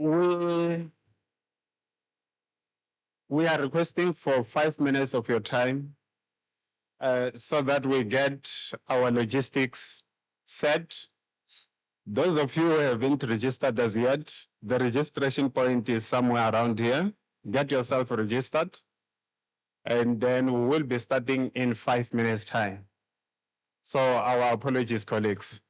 We, we are requesting for 5 minutes of your time so that we get our logistics set. Those of you who haven't registered as yet, the registration point is somewhere around here. Get yourself registered, and then we will be starting in 5 minutes' time. So our apologies, colleagues.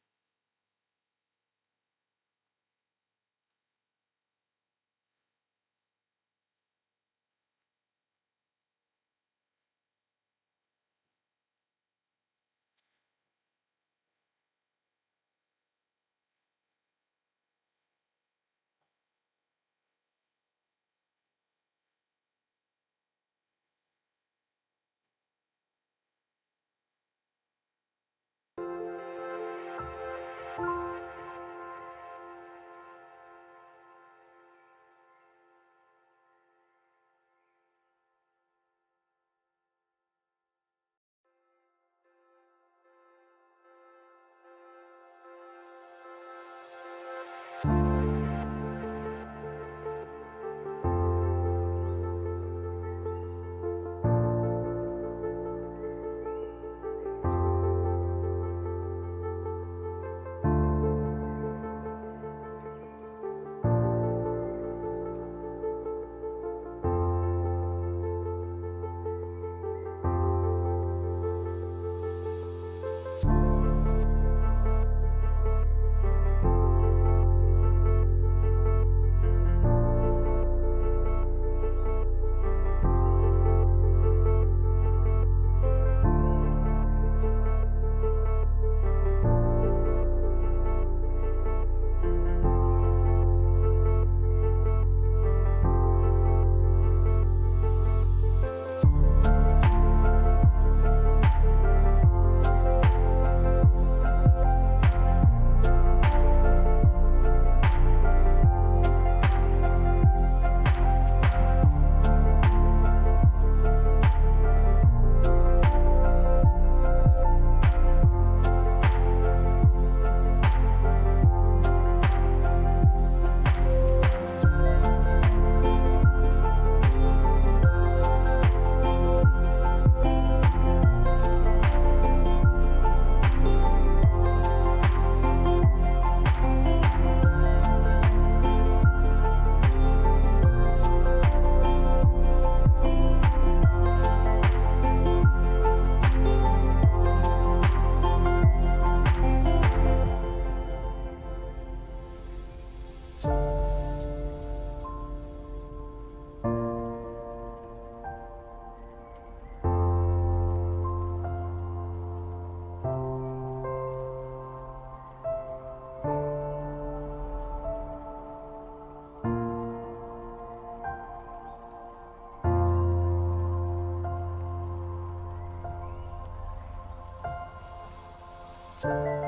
Well,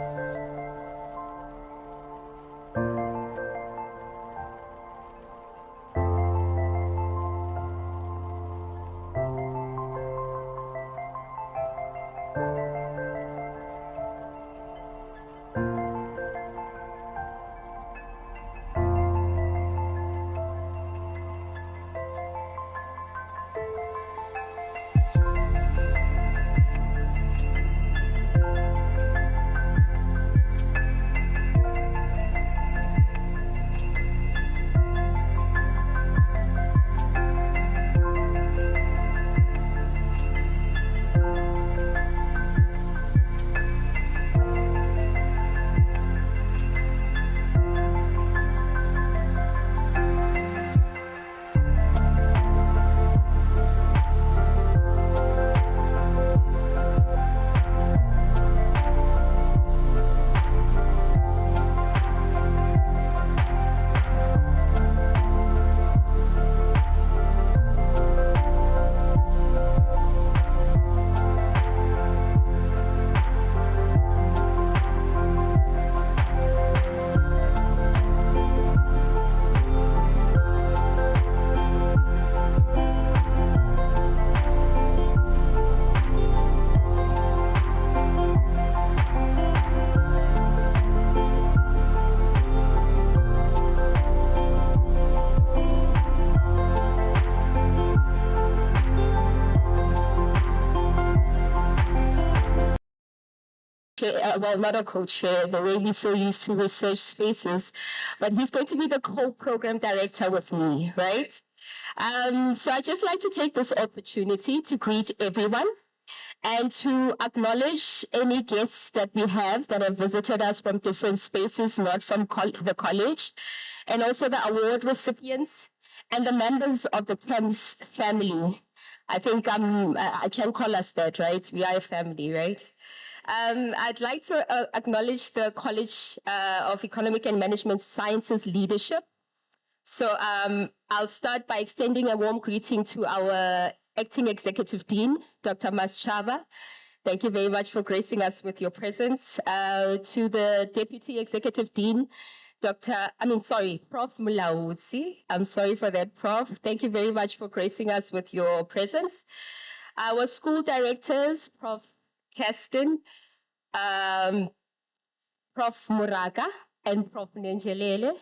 not a co-chair, the way he's so used to research spaces, but he's going to be the co-program director with me, right? So I'd just like to take this opportunity to greet everyone and to acknowledge any guests that we have that have visited us from different spaces, not from the college, and also the award recipients and the members of the CEMS family. I think I can call us that, right? We are a family, right? I'd like to acknowledge the College of Economic and Management Sciences leadership. So I'll start by extending a warm greeting to our Acting Executive Dean, Dr. Maschava. Thank you very much for gracing us with your presence. To the Deputy Executive Dean, Prof. Mulaudzi. I'm sorry for that, Prof. Thank you very much for gracing us with your presence. Our school directors, Prof. Keston, Prof. Muraga, and Prof. Nenjelele.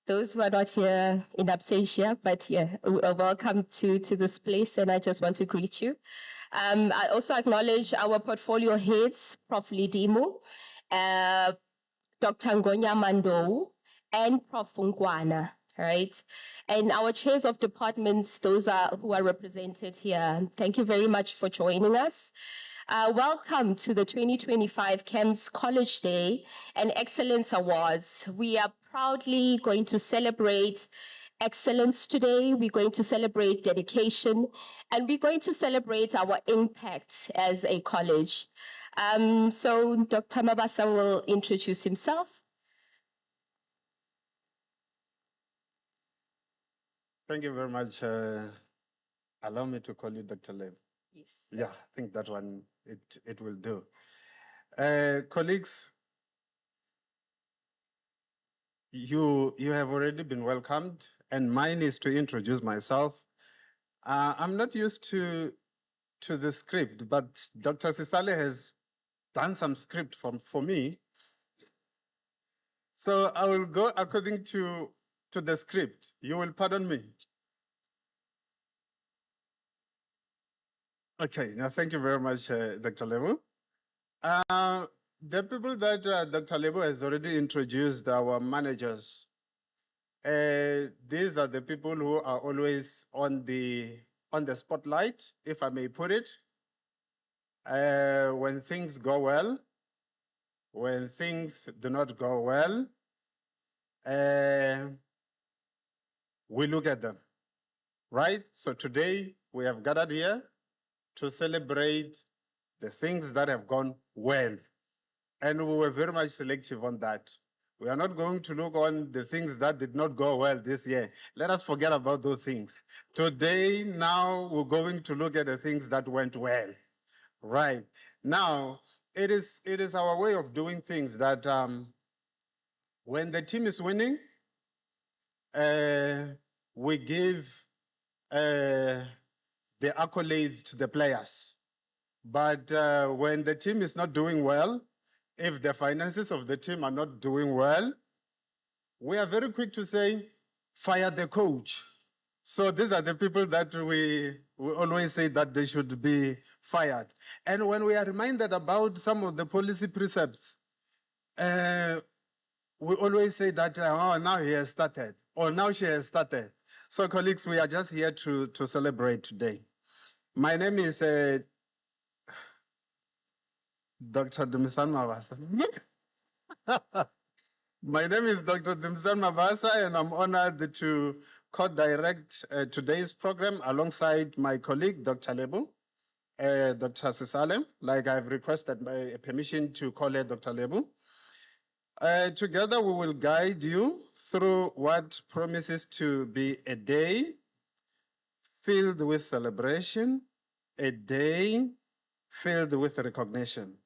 Those who are not here in absentia, but yeah, welcome to this place, and I just want to greet you. I also acknowledge our portfolio heads, Prof. Lidimo, Dr. Ngonya Mandou, and Prof. Ngwana, right? And our chairs of departments, those who are represented here. Thank you very much for joining us. Welcome to the 2025 CEMS College Day and Excellence Awards. We are proudly going to celebrate excellence today. We're going to celebrate dedication, and we're going to celebrate our impact as a college. So Dr. Mabasa will introduce himself. Thank you very much. Allow me to call you Dr. Lev. Yes. Yeah, I think that one, it will do. Colleagues, you have already been welcomed, and mine is to introduce myself. I'm not used to the script, but Dr. Sisale has done some script for me. So I will go according to the script. You will pardon me. Okay, now thank you very much, Dr. Levo. The people that Dr. Levo has already introduced, our managers. These are the people who are always on the spotlight, if I may put it. When things go well, when things do not go well, we look at them, right? So today we have gathered here to celebrate the things that have gone well. And we were very much selective on that. We are not going to look on the things that did not go well this year. Let us forget about those things. Today, now, we're going to look at the things that went well. Right. Now, it is our way of doing things that when the team is winning, we give the accolades to the players. But when the team is not doing well, if the finances of the team are not doing well, we are very quick to say, fire the coach. So these are the people that we always say that they should be fired. And when we are reminded about some of the policy precepts, we always say that, oh, now he has started, or now she has started. So colleagues, we are just here to celebrate today. My name is Dr. Dumisan Mavasa. My name is Dr. Dumisan Mavasa, and I'm honored to co-direct today's program alongside my colleague, Dr. Lebu, Dr. Sisale, like I've requested my permission to call her Dr. Lebu. Together, we will guide you through what promises to be a day filled with celebration, a day filled with recognition.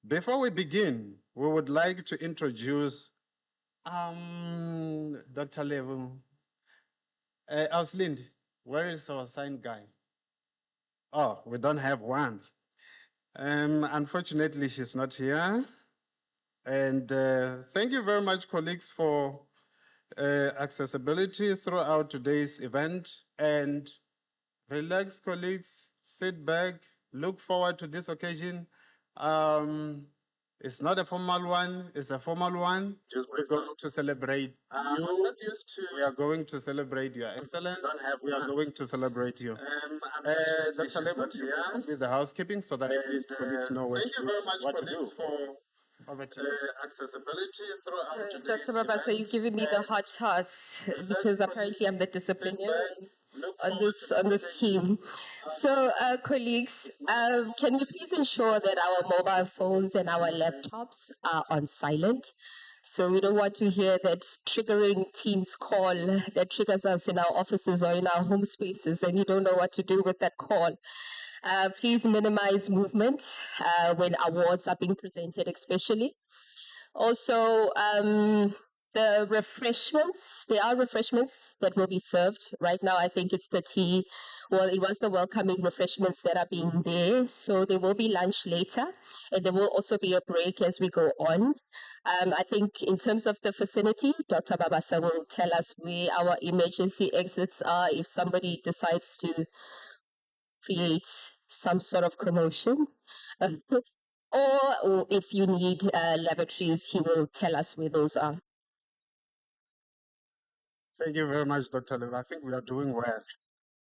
Before we begin, we would like to introduce Dr. Levu. Auslind, where is our sign guy? Oh, we don't have one. Unfortunately, she's not here. And thank you very much, colleagues, for accessibility throughout today's event. And relax, colleagues, sit back, look forward to this occasion. It's not a formal one, it's a formal one. We're going to celebrate you. We are going to celebrate your excellence. We are going to celebrate you. Dr. Lebut, with the housekeeping so that at least colleagues know what to do. Over to you. Accessibility throughout Dr. Mabasa, you're giving me the hot toss because apparently I'm the disciplinarian on this team. So, colleagues, can we please ensure that our mobile phones and our laptops are on silent? So we don't want to hear that triggering Teams call that triggers us in our offices or in our home spaces, and you don't know what to do with that call. Please minimize movement when awards are being presented, especially. Also, the refreshments, there are refreshments that will be served. Right now, I think it's the tea. Well, it was the welcoming refreshments that are being there. So there will be lunch later, and there will also be a break as we go on. I think in terms of the facility, Dr. Babasa will tell us where our emergency exits are if somebody decides to create some sort of commotion. Or if you need lavatories, he will tell us where those are. Thank you very much, Dr. Lev. I think we are doing well.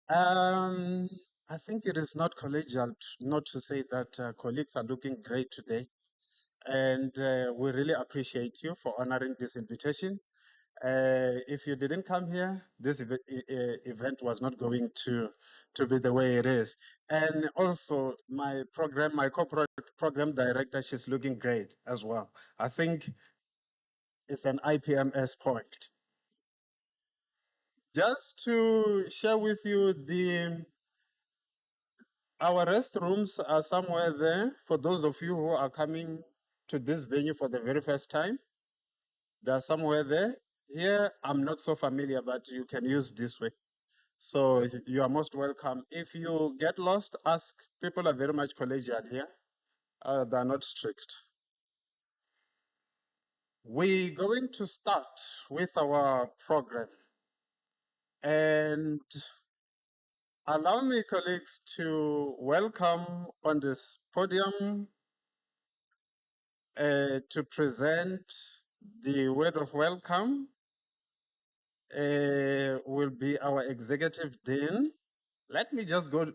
I think it is not collegial not to say that colleagues are looking great today. And we really appreciate you for honoring this invitation. If you didn't come here, this event was not going to be the way it is. And also, my corporate program director, she's looking great as well. I think it's an IPMS point. Just to share with you, our restrooms are somewhere there. For those of you who are coming to this venue for the very first time, they are somewhere there. Here, I'm not so familiar, but you can use this way. So you are most welcome. If you get lost, ask. People are very much collegial here. They are not strict. We're going to start with our program. And allow me, colleagues, to welcome on this podium to present the word of welcome will be our executive dean. Let me just go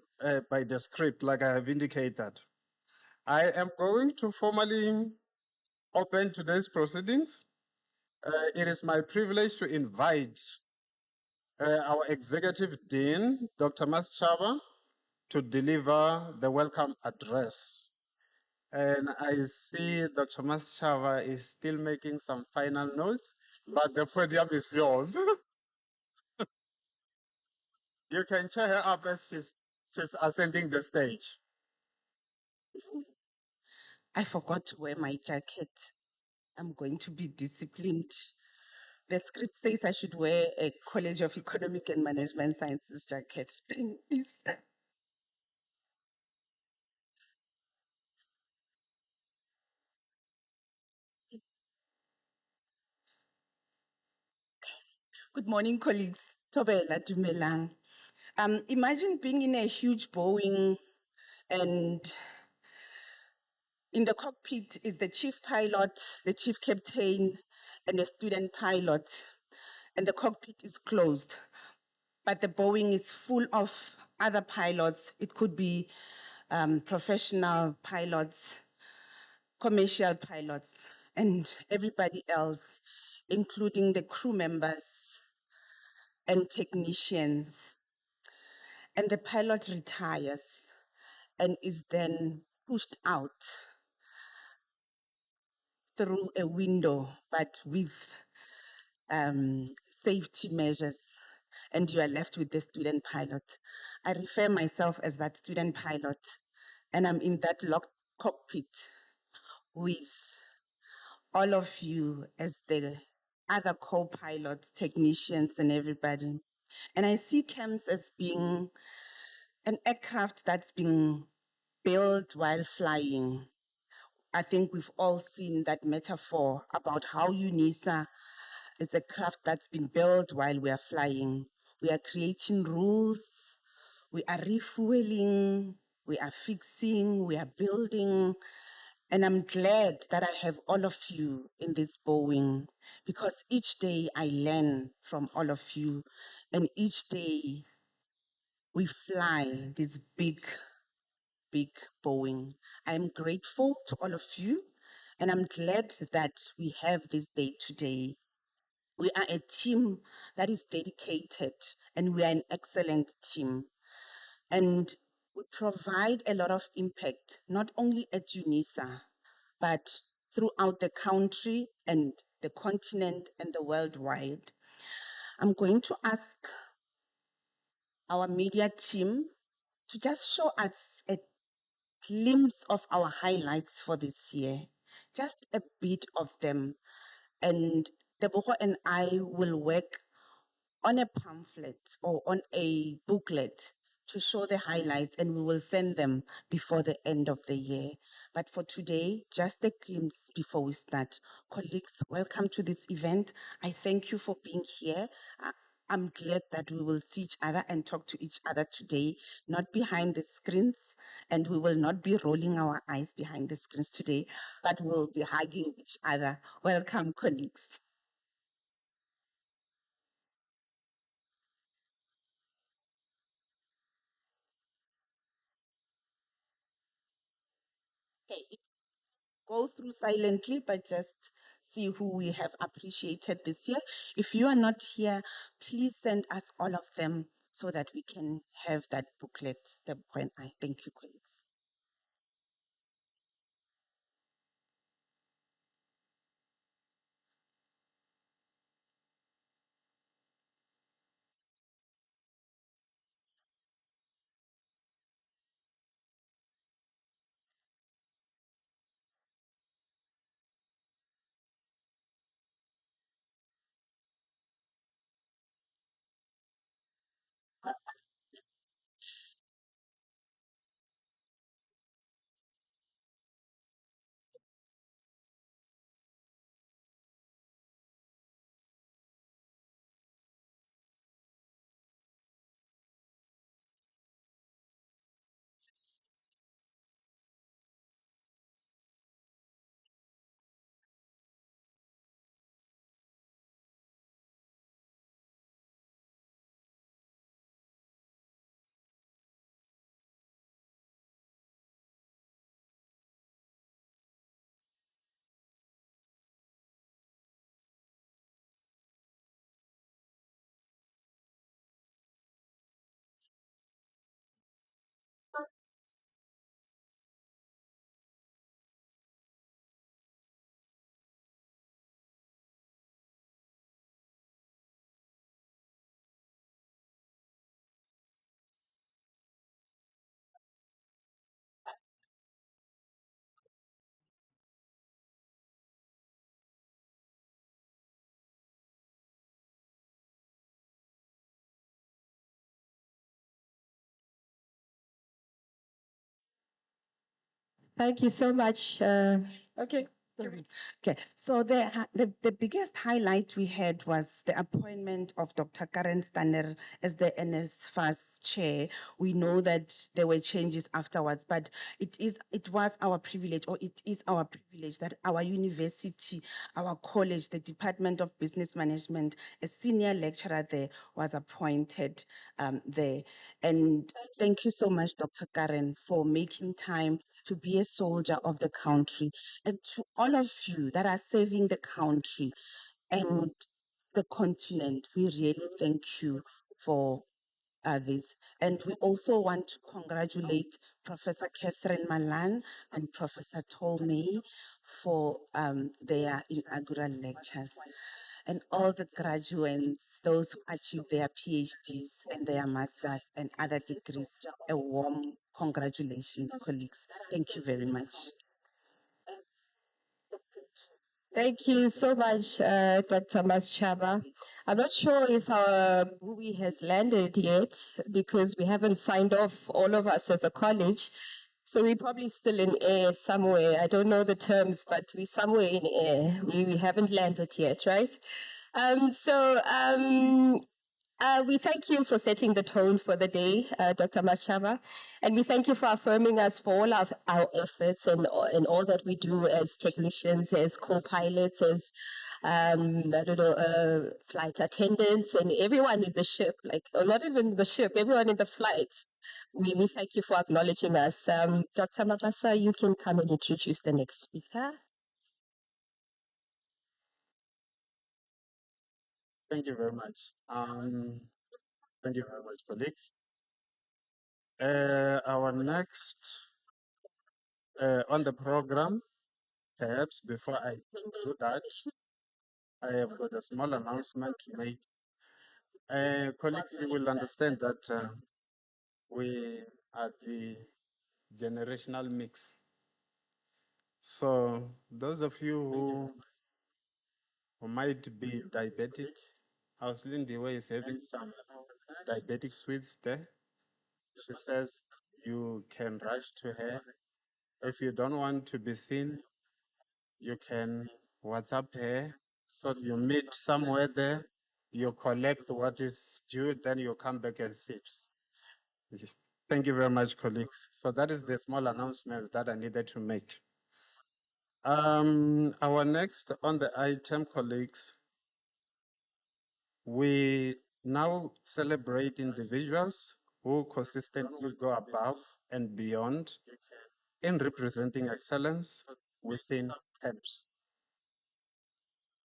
by the script like I have indicated. I am going to formally open today's proceedings. It is my privilege to invite our executive dean, Dr. Maschava, to deliver the welcome address. And I see Dr. Maschava is still making some final notes, but the podium is yours. You can cheer her up as she's ascending the stage. I forgot to wear my jacket. I'm going to be disciplined. The script says I should wear a College of Economic and Management Sciences jacket. Please. Good morning, colleagues. Tobela Dumelang. Imagine being in a huge Boeing and in the cockpit is the chief pilot, the chief captain, and the student pilot. And the cockpit is closed, but the Boeing is full of other pilots. It could be professional pilots, commercial pilots, and everybody else, including the crew members and technicians. And the pilot retires and is then pushed out through a window, but with safety measures, and you are left with the student pilot. I refer myself as that student pilot, and I'm in that locked cockpit with all of you as the other co-pilots, technicians, and everybody. And I see CAMS as being an aircraft that's being built while flying. I think we've all seen that metaphor about how UNISA is a craft that's been built while we are flying. We are creating rules, we are refueling, we are fixing, we are building. And I'm glad that I have all of you in this Boeing because each day I learn from all of you, and each day we fly this big Boeing. I'm grateful to all of you, and I'm glad that we have this day today. We are a team that is dedicated, and we are an excellent team. And we provide a lot of impact, not only at UNISA, but throughout the country and the continent and the worldwide. I'm going to ask our media team to just show us a glimpse of our highlights for this year, just a bit of them. And Tebogo and I will work on a pamphlet or on a booklet to show the highlights, and we will send them before the end of the year. But for today, just a glimpse before we start. Colleagues, welcome to this event. I thank you for being here. I'm glad that we will see each other and talk to each other today, not behind the screens, and we will not be rolling our eyes behind the screens today, but we'll be hugging each other. Welcome, colleagues. Okay, go through silently, but just see who we have appreciated this year. If you are not here, please send us all of them so that we can have that booklet. The point I thank you, colleagues. Thank you so much. Okay. Okay, so the biggest highlight we had was the appointment of Dr. Karen Stanner as the NSFAS chair. We know that there were changes afterwards, but it was our privilege, or it is our privilege, that our university, our college, the Department of Business Management, a senior lecturer there was appointed there. And thank you so much, Dr. Karen, for making time to be a soldier of the country, and to all of you that are serving the country and the continent. We really thank you for this. And we also want to congratulate Professor Catherine Malan and Professor Tolmei for their inaugural lectures. And all the graduates, those who achieved their PhDs and their masters and other degrees, a warm congratulations, colleagues. Thank you very much. Thank you so much, Dr. Maschaba. I'm not sure if our movie has landed yet because we haven't signed off, all of us as a college. So we're probably still in air somewhere. I don't know the terms, but we're somewhere in air. We haven't landed yet, right? We thank you for setting the tone for the day, Dr. Machava, and we thank you for affirming us for all of our efforts and all that we do as technicians, as co-pilots, as I don't know, flight attendants, and everyone in the ship, like, or not even the ship, everyone in the flight. We thank you for acknowledging us. Dr. Mabasa, you can come and introduce the next speaker. Thank you very much. Thank you very much, colleagues. Our next on the program, perhaps before I do that, I have got a small announcement to make. Colleagues, you will understand that we are the generational mix. So those of you who might be diabetic, Auslindy is having some diabetic sweets there. She says you can rush to her. If you don't want to be seen, you can WhatsApp her. So you meet somewhere there, you collect what is due, then you come back and sit. Thank you very much, colleagues. So that is the small announcement that I needed to make. Our next on the item, colleagues, we now celebrate individuals who consistently go above and beyond in representing excellence within CEMS.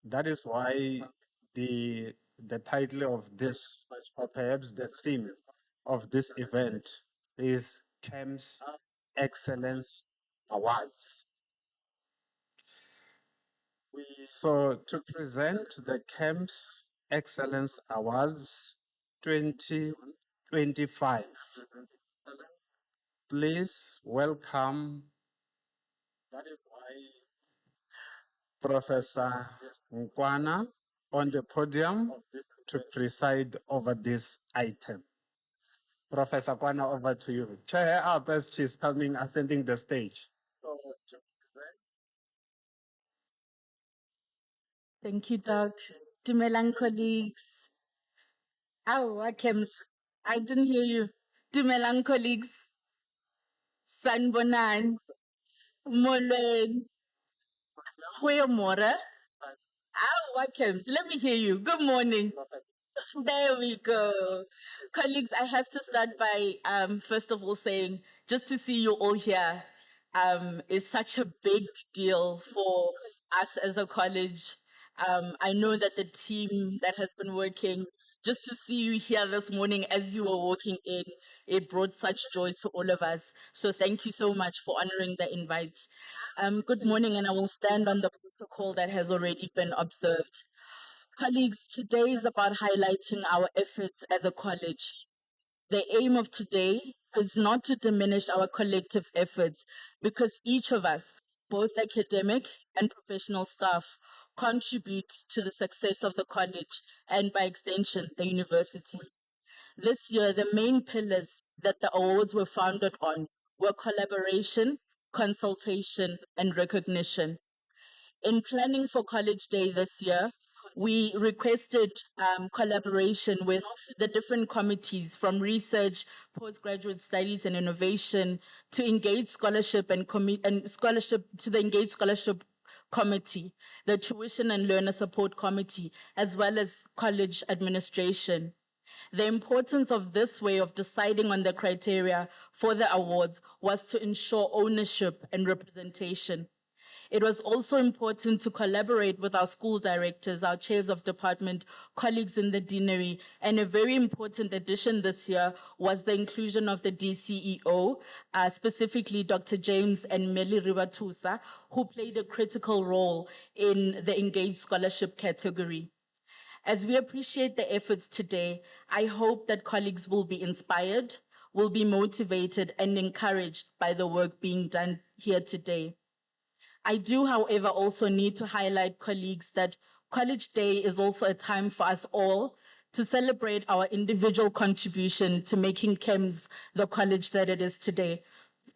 That is why the title of this, or perhaps the theme of this event, is CEMS Excellence Awards. So to present the CEMS Excellence Awards 2025, please welcome Professor Nkwana on the podium to preside over this item. Professor Kwana, over to you. Chair her up as she's coming, ascending the stage. Thank you, Doc. Dumelang, colleagues. Welcome. I didn't hear you. Dumelang, colleagues. Sanbonan. Molwen. Goeiemorgen. Welcome. Let me hear you. Good morning. There we go. Colleagues, I have to start by first of all saying just to see you all here is such a big deal for us as a college. I know that the team that has been working, just to see you here this morning as you were walking in, it brought such joy to all of us. So thank you so much for honoring the invite. Good morning, and I will stand on the protocol that has already been observed. Colleagues, today is about highlighting our efforts as a college. The aim of today is not to diminish our collective efforts because each of us, both academic and professional staff, contribute to the success of the college and by extension, the university. This year, the main pillars that the awards were founded on were collaboration, consultation, and recognition. In planning for College Day this year, we requested collaboration with the different committees from research, postgraduate studies and innovation to engage scholarship and scholarship to the engaged scholarship committee, the tuition and learner support committee, as well as college administration. The importance of this way of deciding on the criteria for the awards was to ensure ownership and representation. It was also important to collaborate with our school directors, our chairs of department, colleagues in the deanery, and a very important addition this year was the inclusion of the DCEO, specifically Dr. James and Meli Ribatusa, who played a critical role in the engaged scholarship category. As we appreciate the efforts today, I hope that colleagues will be inspired, will be motivated, and encouraged by the work being done here today. I do, however, also need to highlight, colleagues, that College Day is also a time for us all to celebrate our individual contribution to making CEMS the college that it is today.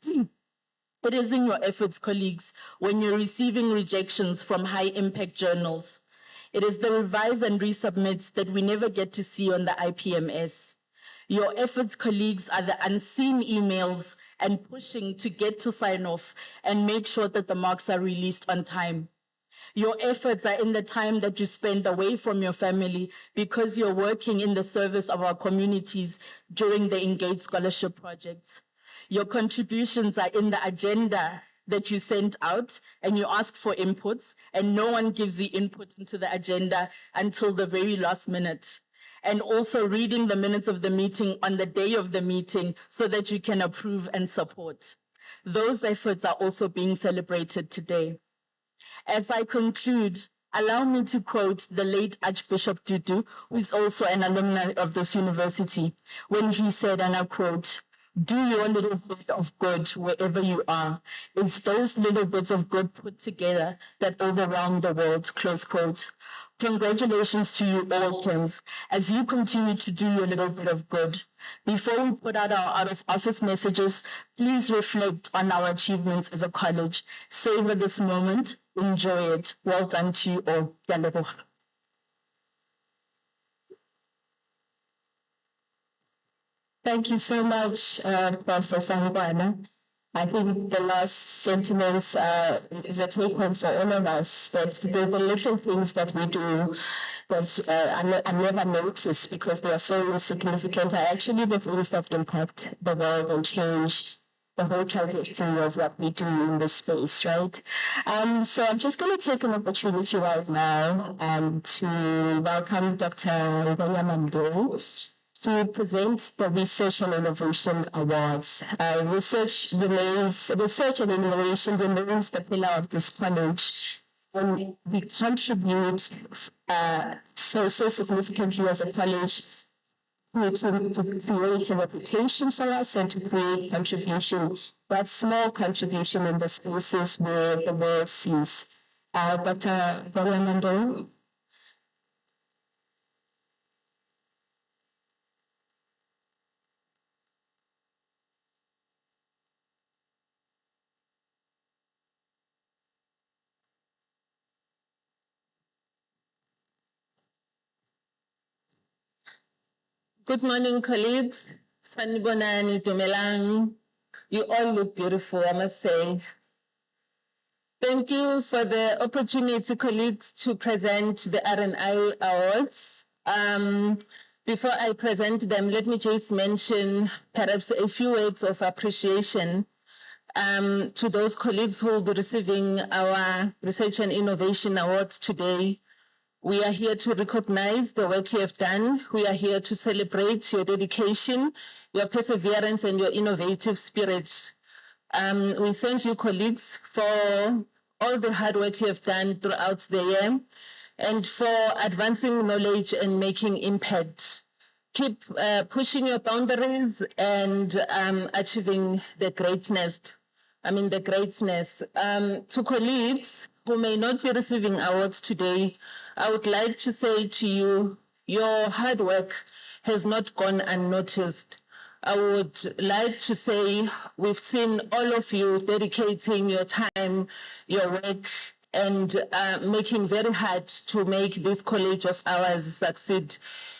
It is in your efforts, colleagues, when you're receiving rejections from high-impact journals. It is the revise and resubmits that we never get to see on the IPMS. Your efforts, colleagues, are the unseen emails and pushing to get to sign off and make sure that the marks are released on time. Your efforts are in the time that you spend away from your family because you're working in the service of our communities during the Engaged Scholarship projects. Your contributions are in the agenda that you sent out and you ask for inputs, and no one gives you input into the agenda until the very last minute. And also reading the minutes of the meeting on the day of the meeting so that you can approve and support. Those efforts are also being celebrated today. As I conclude, allow me to quote the late Archbishop Tutu, who is also an alumni of this university, when he said, and I quote, "Do your little bit of good wherever you are. It's those little bits of good put together that overwhelm the world," close quote. Congratulations to you all, CEMS, as you continue to do your little bit of good. Before we put out our out-of-office messages, please reflect on our achievements as a college. Savor this moment. Enjoy it. Well done to you all. Ke a leboga. Thank you so much, Professor Ngwana. I think the last sentiments is a take home for all of us, that the little things that we do that I never notice because they are so insignificant are actually the things that impact the world and change the whole trajectory of what we do in this space, right? So I'm just going to take an opportunity right now to welcome Dr. Ngwana to present the Research and Innovation Awards. Research and innovation remains the pillar of this college, and we contribute so significantly as a college to create a reputation for us and to create contribution, that small contribution in the spaces where the world sees. Dr. Ngwana. Good morning, colleagues. Sanibonani, Dumelang. You all look beautiful, I must say. Thank you for the opportunity, colleagues, to present the R&I Awards. Before I present them, let me just mention perhaps a few words of appreciation to those colleagues who will be receiving our Research and Innovation Awards today. We are here to recognize the work you have done. We are here to celebrate your dedication, your perseverance, and your innovative spirit. We thank you, colleagues, for all the hard work you have done throughout the year and for advancing knowledge and making impact. Keep pushing your boundaries and achieving the greatness. To colleagues who may not be receiving awards today, I would like to say to you, your hard work has not gone unnoticed. I would like to say we've seen all of you dedicating your time, your work, and making very hard to make this college of ours succeed.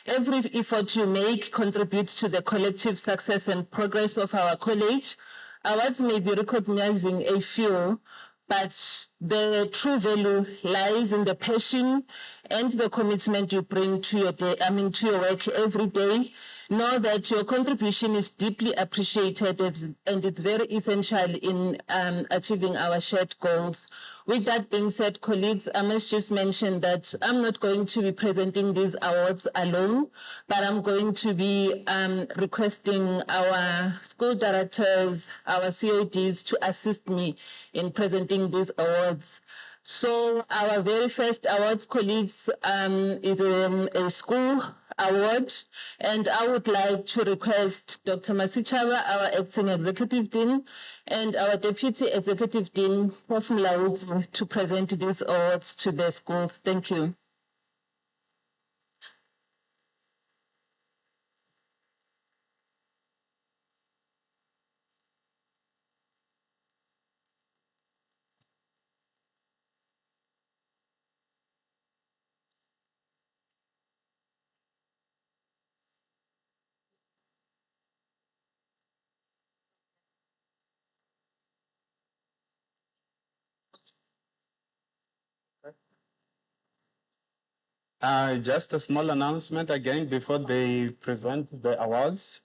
Every effort you make contributes to the collective success and progress of our college. Awards may be recognizing a few, but the true value lies in the passion and the commitment you bring to your to your work every day. Know that your contribution is deeply appreciated and it's very essential in achieving our shared goals. With that being said, colleagues, I must just mention that I'm not going to be presenting these awards alone, but I'm going to be requesting our school directors, our CODs to assist me in presenting these awards. So our very first awards, colleagues, is a school award, and I would like to request Dr. Masichaba, our acting executive dean, and our deputy executive dean, Prof. Mlaudzi, to present these awards to the schools. Thank you. Just a small announcement again before they present the awards.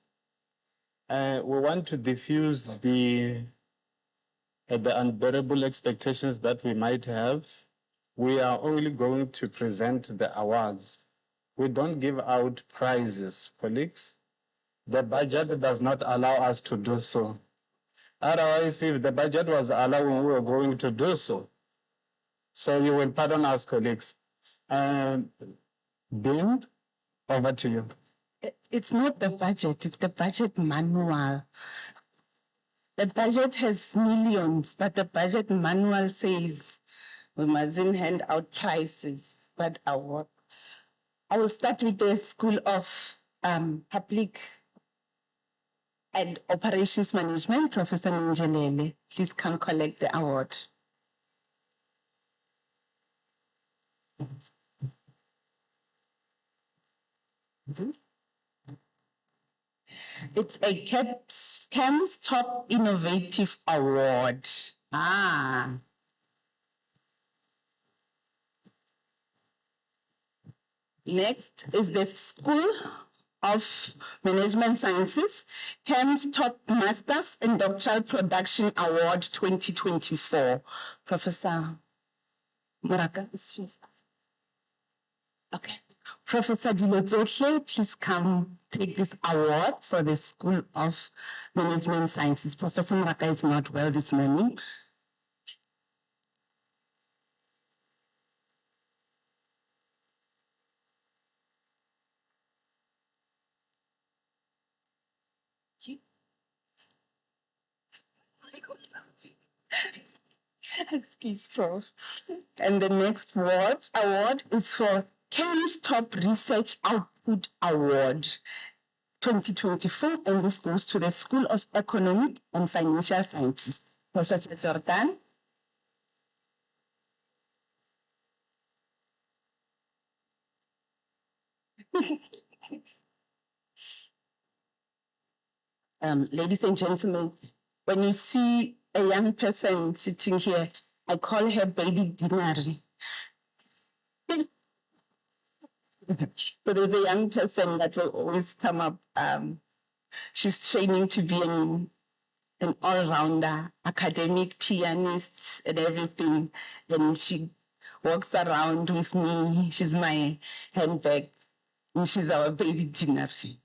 We want to diffuse the unbearable expectations that we might have. We are only going to present the awards. We don't give out prizes, colleagues. The budget does not allow us to do so. Otherwise, if the budget was allowing, we were going to do so. So you will pardon us, colleagues. Dean, over to you. It's not the budget, it's the budget manual. The budget has millions, but the budget manual says we mustn't hand out prices, but award. I will start with the School of Public and Operations Management, Professor Njelele. Please come collect the award. It's a CEMS Top Innovative Award. Next is the School of Management Sciences, CEMS Top Masters and Doctoral Production Award 2024. Professor Moraka is first. Okay. Professor Dilotsohle, please come take this award for the School of Management Sciences. Professor Moraka is not well this morning. Excuse, Prof. And the next award is for CEMS Top Research Output Award 2024, and this goes to the School of Economic and Financial Sciences. Professor Jordan. Ladies and gentlemen, when you see a young person sitting here, I call her baby Dinari. So there's a young person that will always come up. She's training to be an all-rounder, academic pianist and everything. And she walks around with me. She's my handbag. And she's our baby Dinari.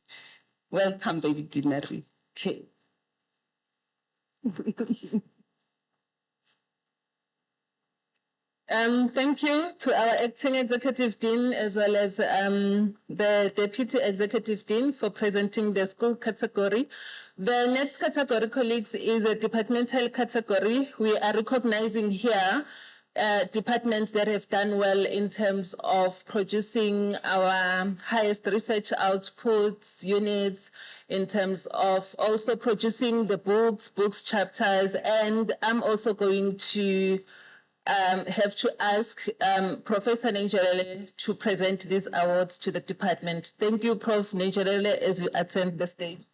Welcome, baby Dinari. Okay. Thank you to our acting executive dean as well as the deputy executive dean for presenting the school category. The next category, colleagues, is a departmental category. We are recognizing here departments that have done well in terms of producing our highest research outputs units, in terms of also producing the books chapters, and I'm also going to have to ask Professor Nenjerele to present these awards to the department. Thank you, Prof. Nenjerele, as you attend the stage.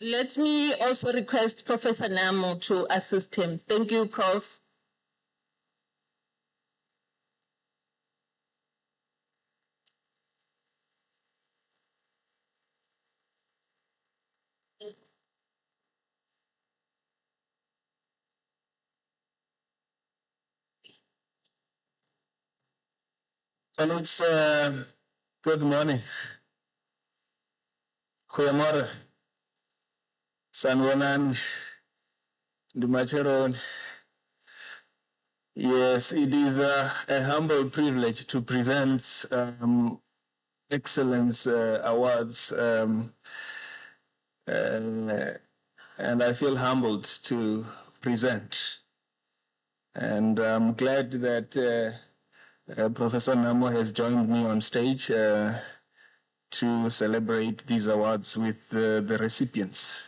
Let me also request Professor Namo to assist him. Thank you, Prof. Colleagues, good morning. Goeiemorgen. Sanbonan, Dumacheron. Yes, it is a humble privilege to present Excellence Awards, and I feel humbled to present. And I'm glad that Professor Namo has joined me on stage to celebrate these awards with the recipients.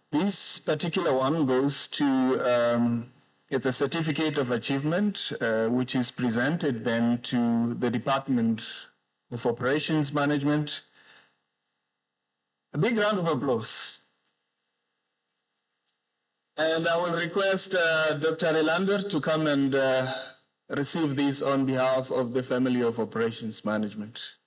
This particular one goes to, it's a certificate of achievement, which is presented then to the Department of Operations Management. A big round of applause. And I will request Dr. Elander to come and receive this on behalf of the Family of Operations Management.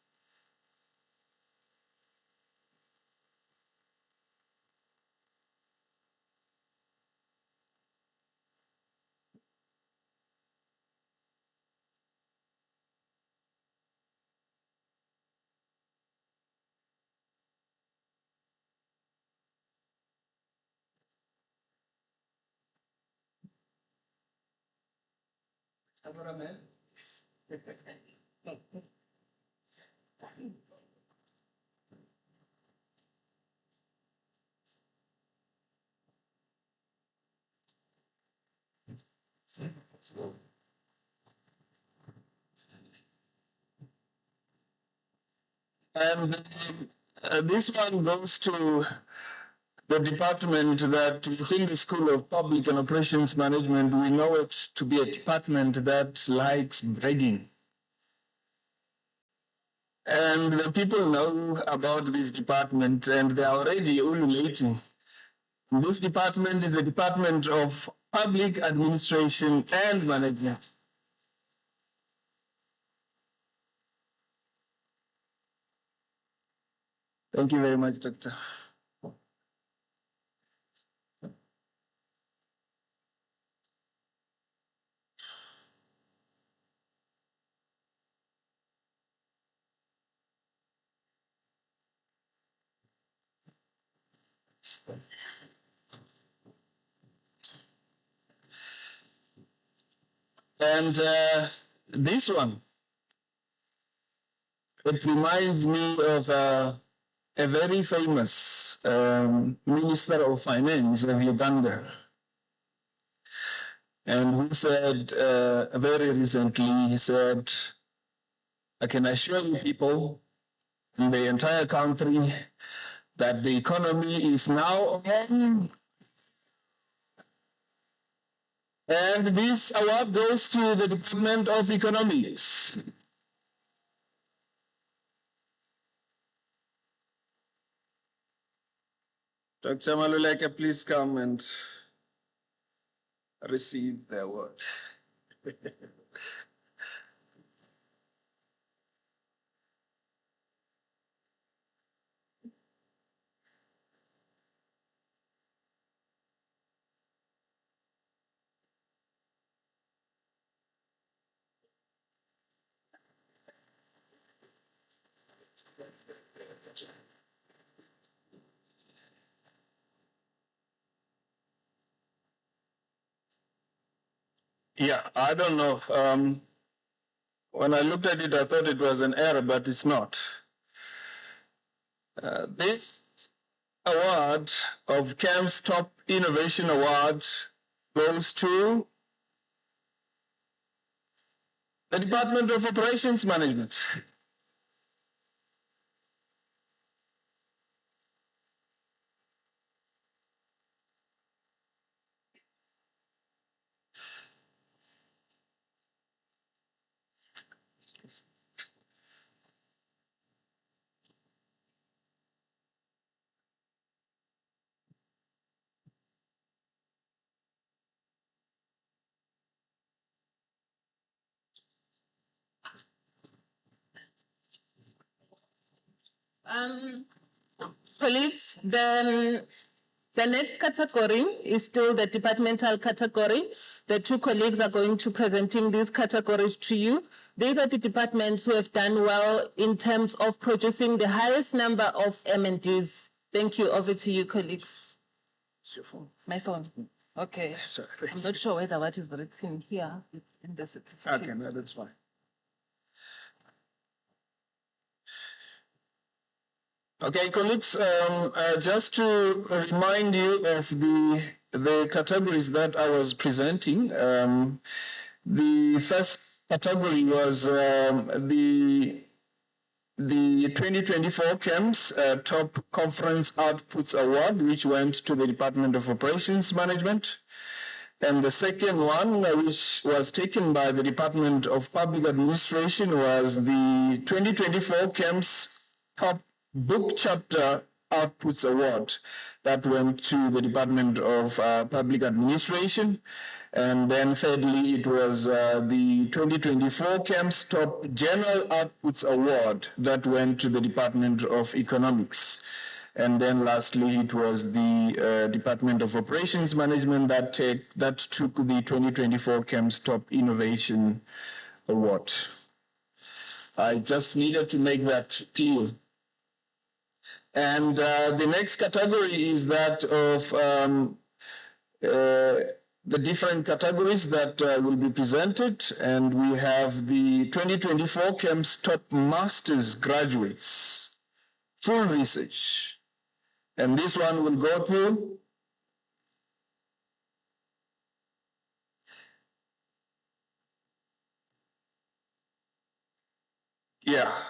And this one goes to the department that within the School of Public and Operations Management, we know it to be a department that likes bragging. And the people know about this department and they are already ululating. This department is the Department of Public Administration and Management. Thank you very much, Doctor. And this one, it reminds me of a very famous Minister of Finance of Uganda, and who said very recently, he said, I can assure you people in the entire country that the economy is now on. And this award goes to the Department of Economics. Dr. Maluleke, please come and receive the award. Yeah, I don't know. When I looked at it, I thought it was an error, but it's not. This award of CAM's Top Innovation Award goes to the Department of Operations Management. Colleagues, the next category is still the departmental category. The two colleagues are going to presenting these categories to you. These are the departments who have done well in terms of producing the highest number of M&Ds. Thank you. Over to you, colleagues. It's your phone. My phone. Okay. Sorry. I'm not sure whether what is written here is in the certificate. Okay, no, that's fine. Okay, colleagues, just to remind you of the categories that I was presenting, the first category was the 2024 CEMS Top Conference Outputs Award, which went to the Department of Operations Management. And the second one, which was taken by the Department of Public Administration, was the 2024 CEMS Top Book Chapter Outputs Award. That went to the Department of Public Administration. And then thirdly, it was the 2024 CEMS Top Journal Outputs Award that went to the Department of Economics. And then lastly, it was the Department of Operations Management that took the 2024 CEMS Top Innovation Award. I just needed to make that clear. And the next category is that of the different categories that will be presented. And we have the 2024 CEMS Top Masters Graduates, Full Research. And this one will go to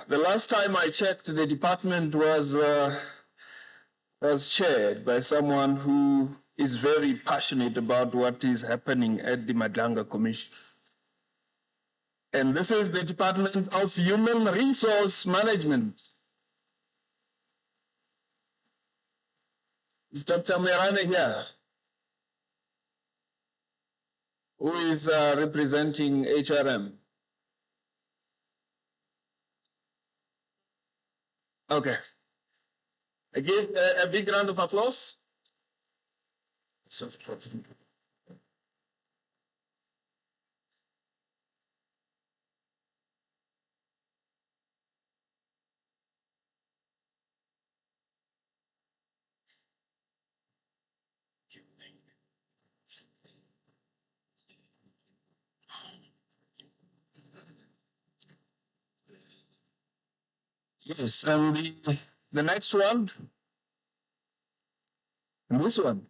the last time I checked, the department was chaired by someone who is very passionate about what is happening at the Madlanga Commission. And this is the Department of Human Resource Management. Is Dr. Merane here? Who is representing HRM? Okay. I give a big round of applause. Yes, and the next one, and this one,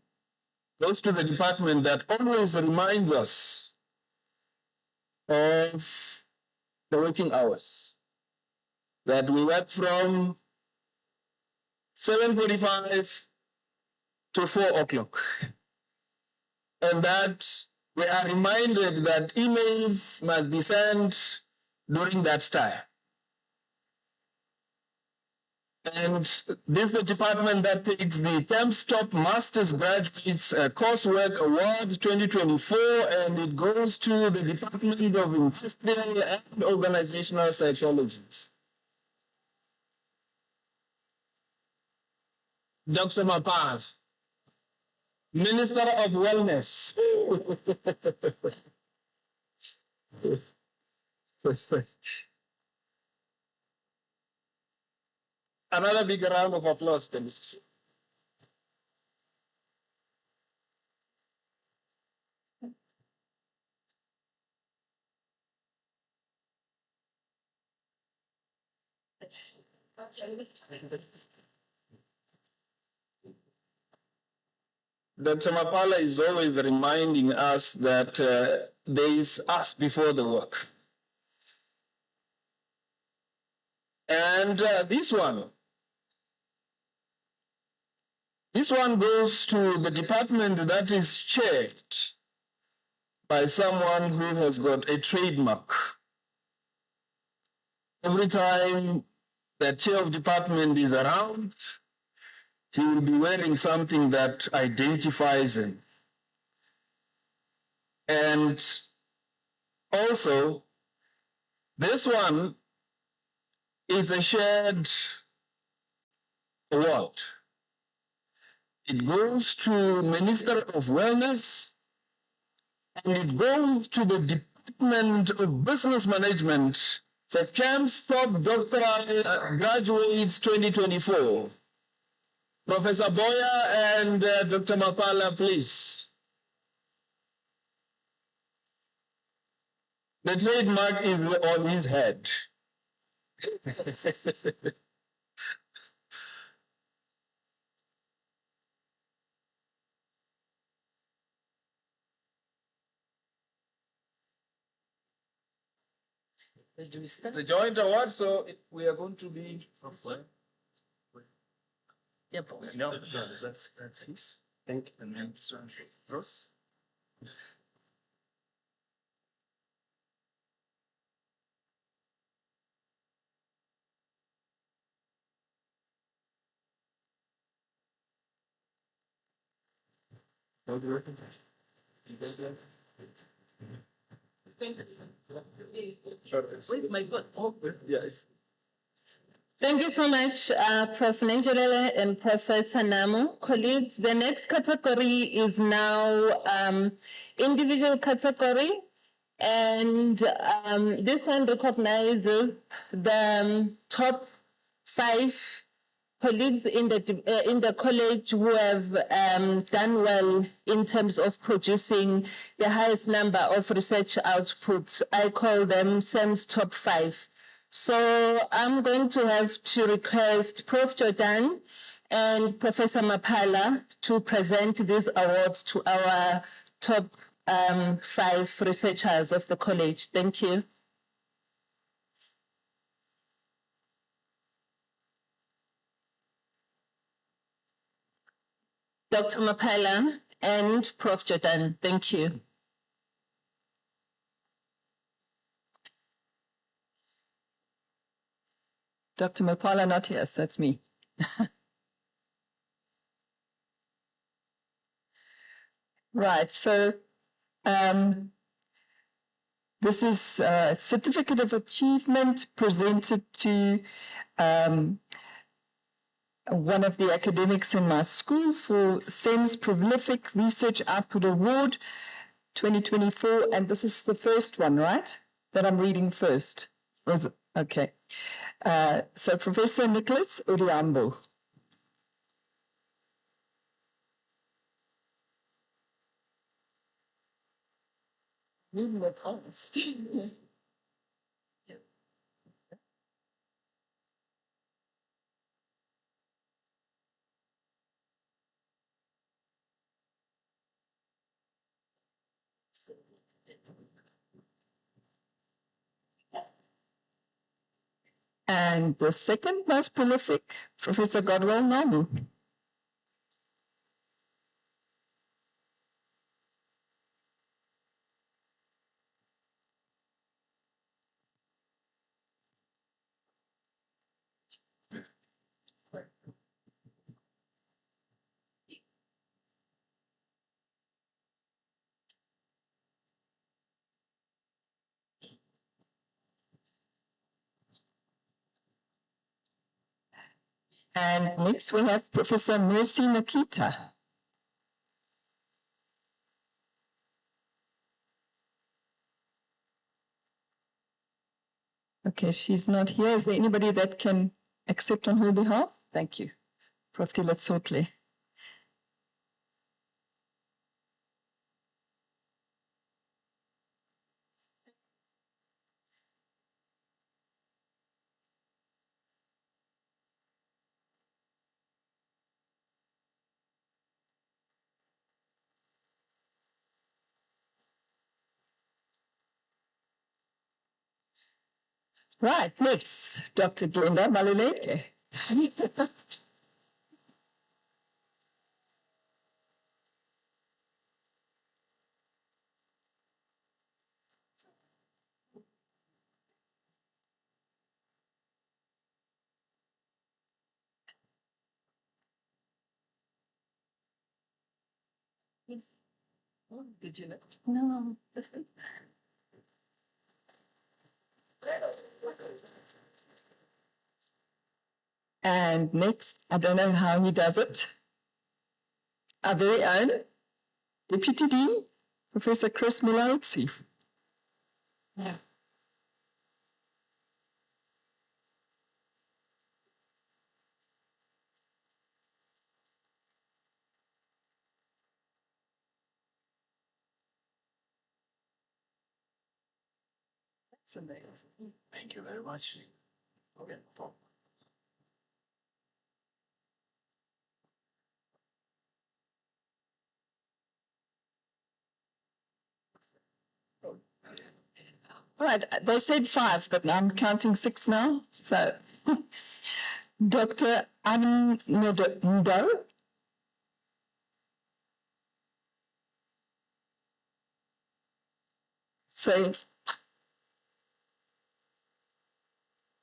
goes to the department that always reminds us of the working hours. That we work from 7:45 to 4 o'clock. And that we are reminded that emails must be sent during that time. And this is the department that takes the CEMS Top Masters Graduates Coursework Award 2024, and it goes to the Department of Industrial and Organizational Psychology. Dr. Mapar, Minister of Wellness. Another big round of applause, please. Dr. Mapala is always reminding us that there is us before the work. And this one goes to the department that is chaired by someone who has got a trademark. Every time the chair of department is around, he will be wearing something that identifies him. And also, this one is a shared award. It goes to Minister of Wellness, and it goes to the Department of Business Management for CAMPS Top Doctoral Graduates 2024. Professor Boya and Dr. Mapala, please. The trademark is on his head. It's a joint award, so we are going to be. Yep. No, that's his. Thank you. And then Ross. Where's my foot? Oh, yes. Thank you so much, Prof. Nenjelele and Professor Namo. Colleagues, the next category is now individual category. And this one recognizes the top 5 colleagues in the college who have done well in terms of producing the highest number of research outputs. I call them CEMS top 5. So I'm going to have to request Prof. Jordan and Professor Mapala to present these awards to our top 5 researchers of the college. Thank you. Dr. Mapala and Prof. Jordan, thank you. Dr. Mapala, not yes, that's me. Right, so this is a certificate of achievement presented to one of the academics in my school for CEMS Prolific Research Output Award 2024, and this is the first one, right? That I'm reading first. Was it? Okay. So Professor Nicholas Uriambo. Reading the comments. And the second most prolific, Professor Godwell Nomu. And next we have Professor Mercy Nikita. Okay, she's not here. Is there anybody that can accept on her behalf? Thank you. Prof. Tilatsotli. Right, next, Dr. Glenda Maluleke. Oh, did you know? No. And next, I don't know how he does it. Our very own Deputy Dean, Professor Chris Milowski. Yeah. That's amazing. Thank you very much. Okay. All right, they said 5, but I'm counting 6 now. So, Dr. Ndo. So,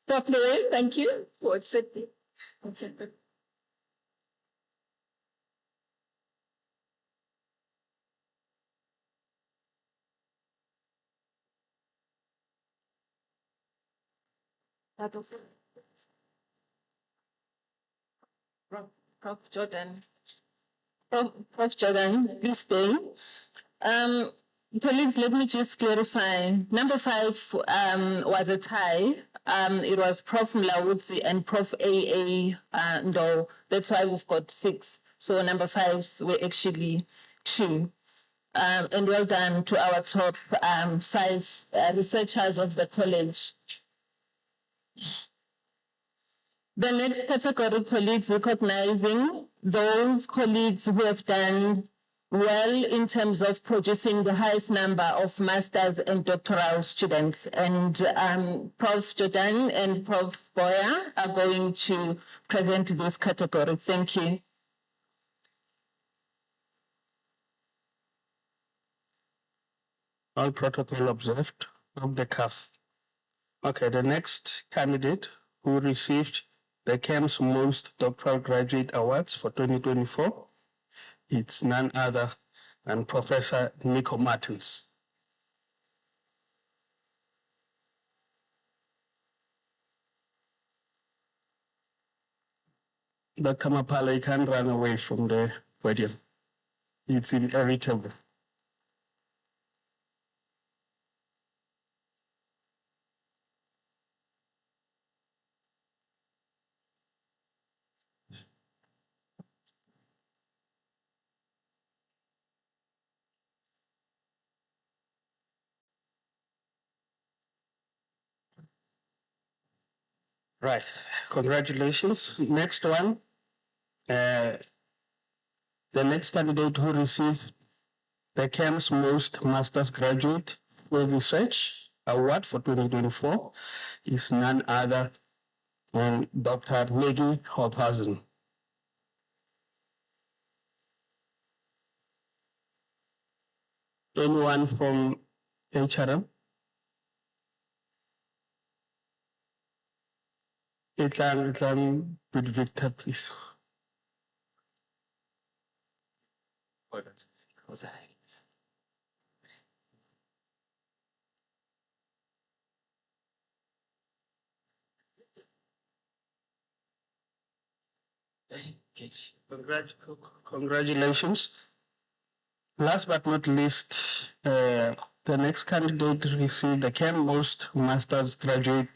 Dr. Ray, thank you for accepting. Prof. Jordan. Prof. Jordan, this day. Colleagues, let me just clarify. Number 5 was a tie. It was Prof. Mlaudzi and Prof. AA Ndo. That's why we've got 6. So number 5s were actually 2. And well done to our top 5 researchers of the college. The next category, colleagues, recognizing those colleagues who have done well in terms of producing the highest number of master's and doctoral students. And Prof. Jordan and Prof. Boya are going to present this category. Thank you. All protocol observed of the cuff. Okay, the next candidate who received the CEMS Most Doctoral Graduate Awards for 2024, it's none other than Professor Nico Martins. Dr. Mapala, you can't run away from the podium. It's inevitable. Right, congratulations. Next one, the next candidate who received the CEMS Most Master's Graduate for Research Award for 2024 is none other than Dr. Maggie Hophazen. Anyone from HRM? Itlan with Victor, please. Congratulations. Last but not least, the next candidate received the CEMS Most Master's Graduate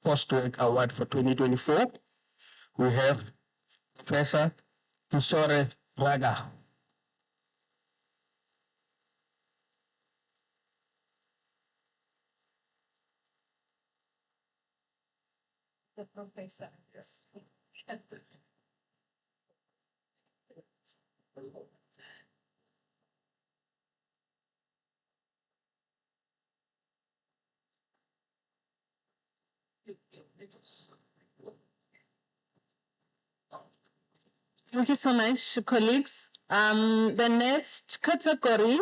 Postdoc Award for 2024. We have Professor Kisore Raga. The professor, yes. Thank you so much, colleagues. The next category,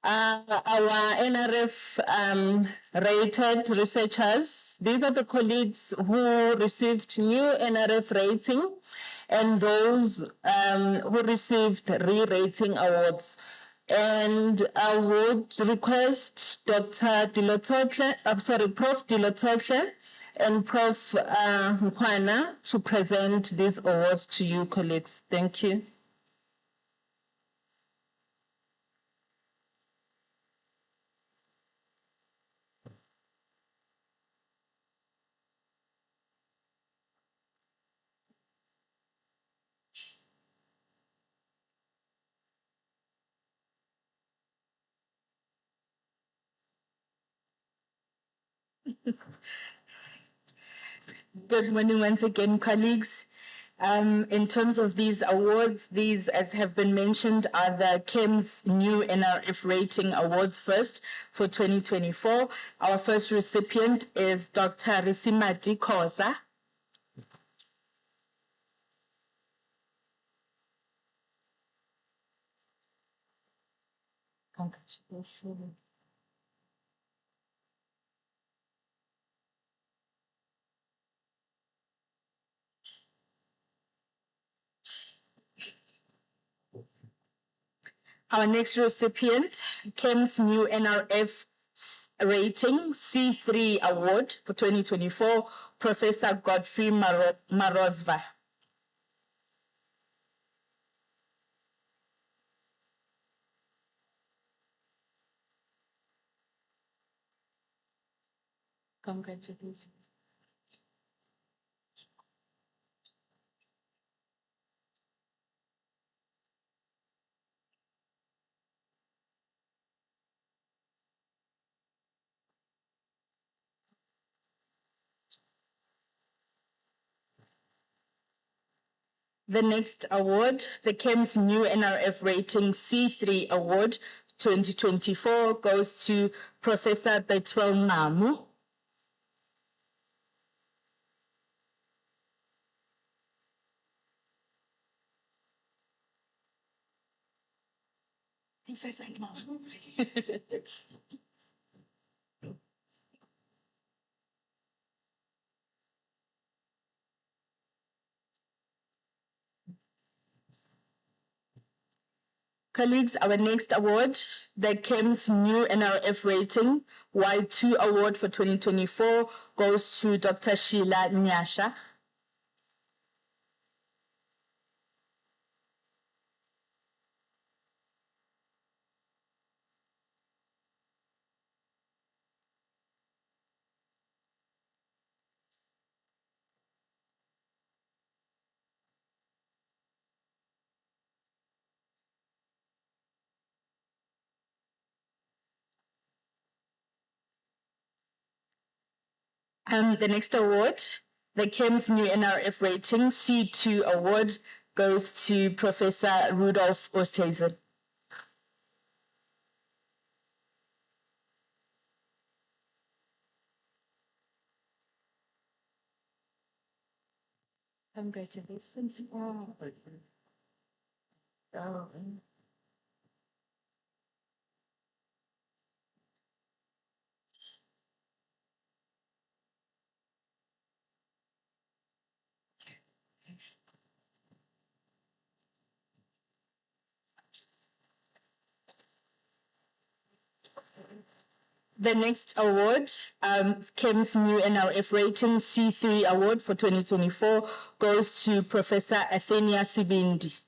our NRF rated researchers. These are the colleagues who received new NRF rating and those who received re-rating awards. And I would request Dr. Prof. Dilototle and Prof. Mkhwana to present these awards to you, colleagues. Thank you. Good morning once again, colleagues. In terms of these awards, these, as have been mentioned, are the CEMS new NRF rating awards first for 2024. Our first recipient is Dr. Risimati Khoza. Congratulations. Our next recipient, CEMS new NRF rating C3 award for 2024, Professor Godfrey Marozva. Congratulations. The next award, the CEMS new NRF rating C3 award 2024 goes to Professor Betwell Namu. Professor Namu. Colleagues, our next award, the CEMS new NRF rating Y2 award for 2024 goes to Dr. Sheila Nyasha. The next award, the CEMS new NRF rating C2 award goes to Professor Rudolph Oosthuizen. Congratulations. Wow. Oh. The next award, CEMS new NRF rating C3 award for 2024 goes to Professor Athenia Sibindi.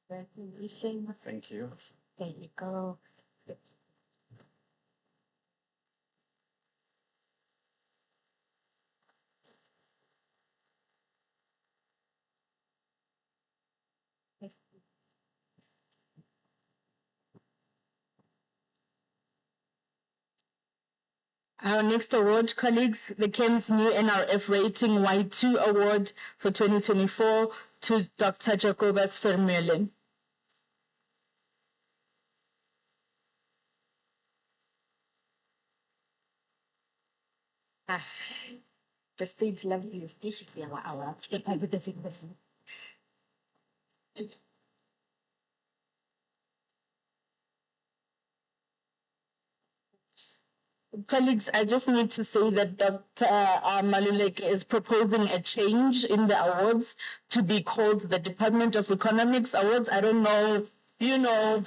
Congratulations. Thank you. There you go. Our next award, colleagues, the CEMS New NRF Rating Y2 Award for 2024 to Dr. Jacobus Vermeulen. The stage loves you. Colleagues, I just need to say that Dr. Maluleke is proposing a change in the awards to be called the Department of Economics Awards. I don't know, you know.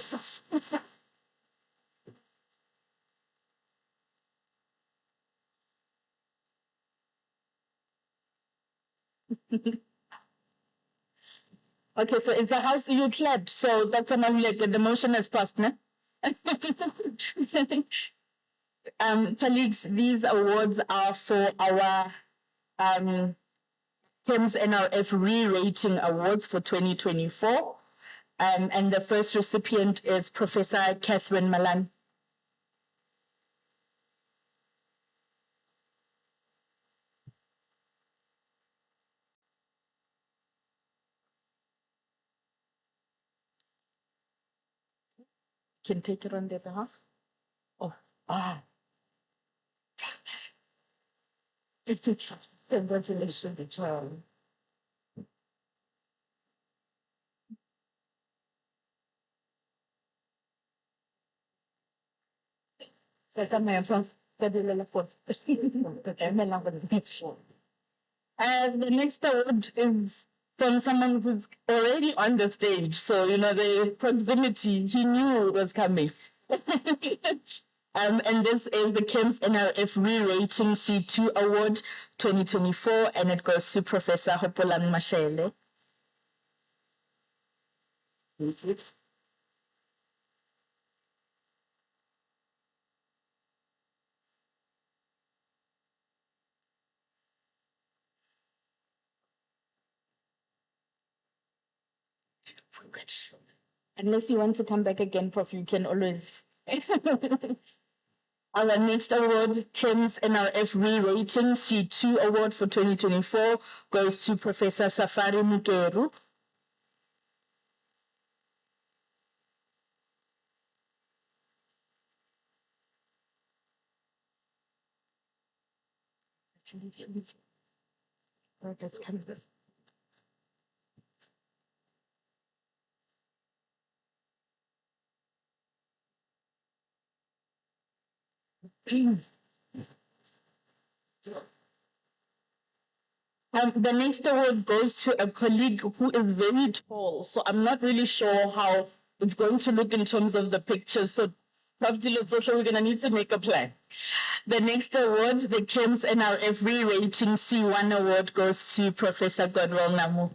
Okay, so it's the House EU clapped. So Dr. Maluleke, the motion has passed, no? Colleagues, these awards are for our CEMS NRF Re-Rating Awards for 2024. And the first recipient is Professor Catherine Malan. Can take it on their behalf. Oh, congratulations, child. And the next award is from someone who's already on the stage. So, you know, the proximity, he knew it was coming. And this is the CEMS NRF Re-Rating C2 Award 2024, and it goes to Professor Hopolang Mashele. Unless you want to come back again, Prof, you can always. Our next award, CEMS NRF Re-Rating C2 Award for 2024, goes to Professor Safari Mukeru. The next award goes to a colleague who is very tall, so I'm not really sure how it's going to look in terms of the pictures. So, Prof. Dilotsohlo, we're going to need to make a plan. The next award, the CEMS NRF Re-Rating C1 Award, goes to Professor Kgorong Namu.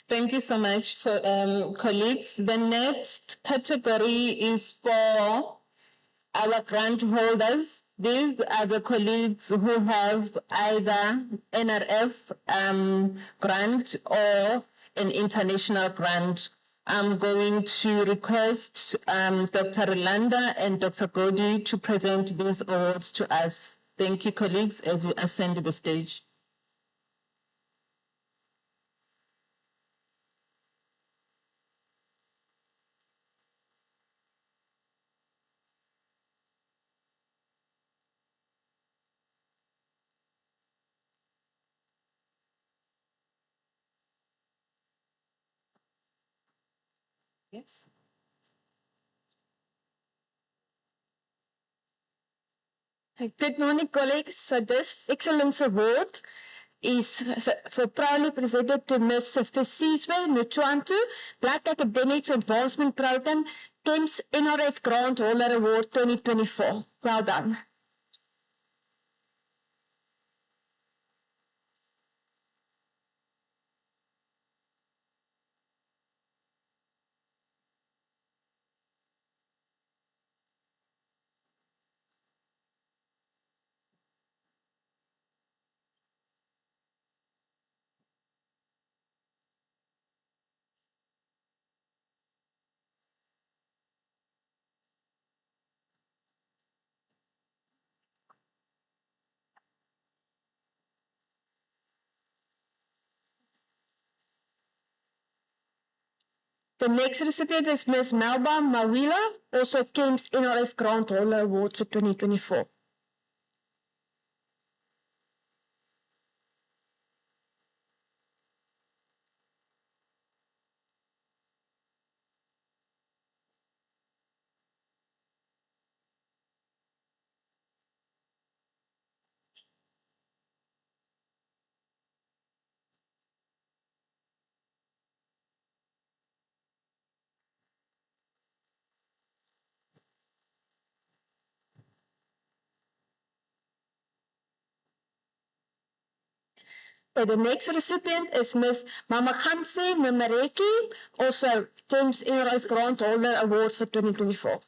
Thank you so much, for, colleagues. The next category is for our grant holders. These are the colleagues who have either NRF grant or an international grant. I'm going to request Dr. Rolanda and Dr. Godi to present these awards to us. Thank you, colleagues, as you ascend the stage. Yes. Good morning, colleagues. So this Excellence Award is for proudly presented to Ms. Fesizwe Nutwantu, Black Academics Advancement Program, CEMS NRF Grant Holder Award 2024. Well done. The next recipient is Ms. Melba Mawila, also CEMS NRF Grant Holder Award for 2024. The next recipient is Ms. Mamakanse Memereki, also CEMS NRF Grant Holder Awards for 2024.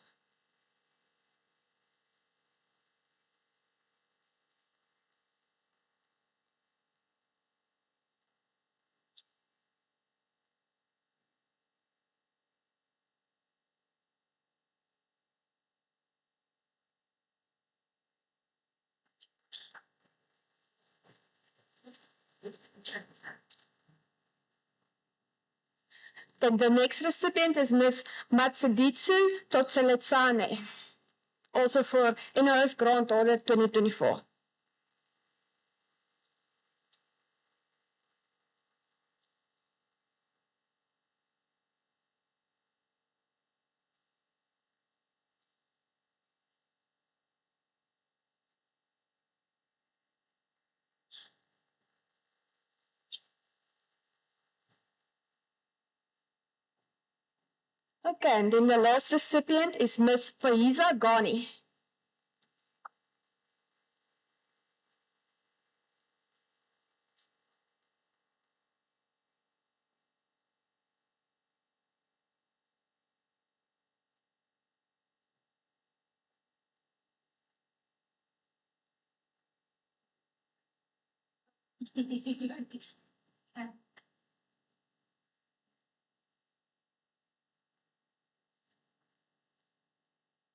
Then the next recipient is Ms. Matsiditsu Totseletsane, also for NRF Grant Holder 2024. Okay, and then the last recipient is Ms. Faiza Ghani.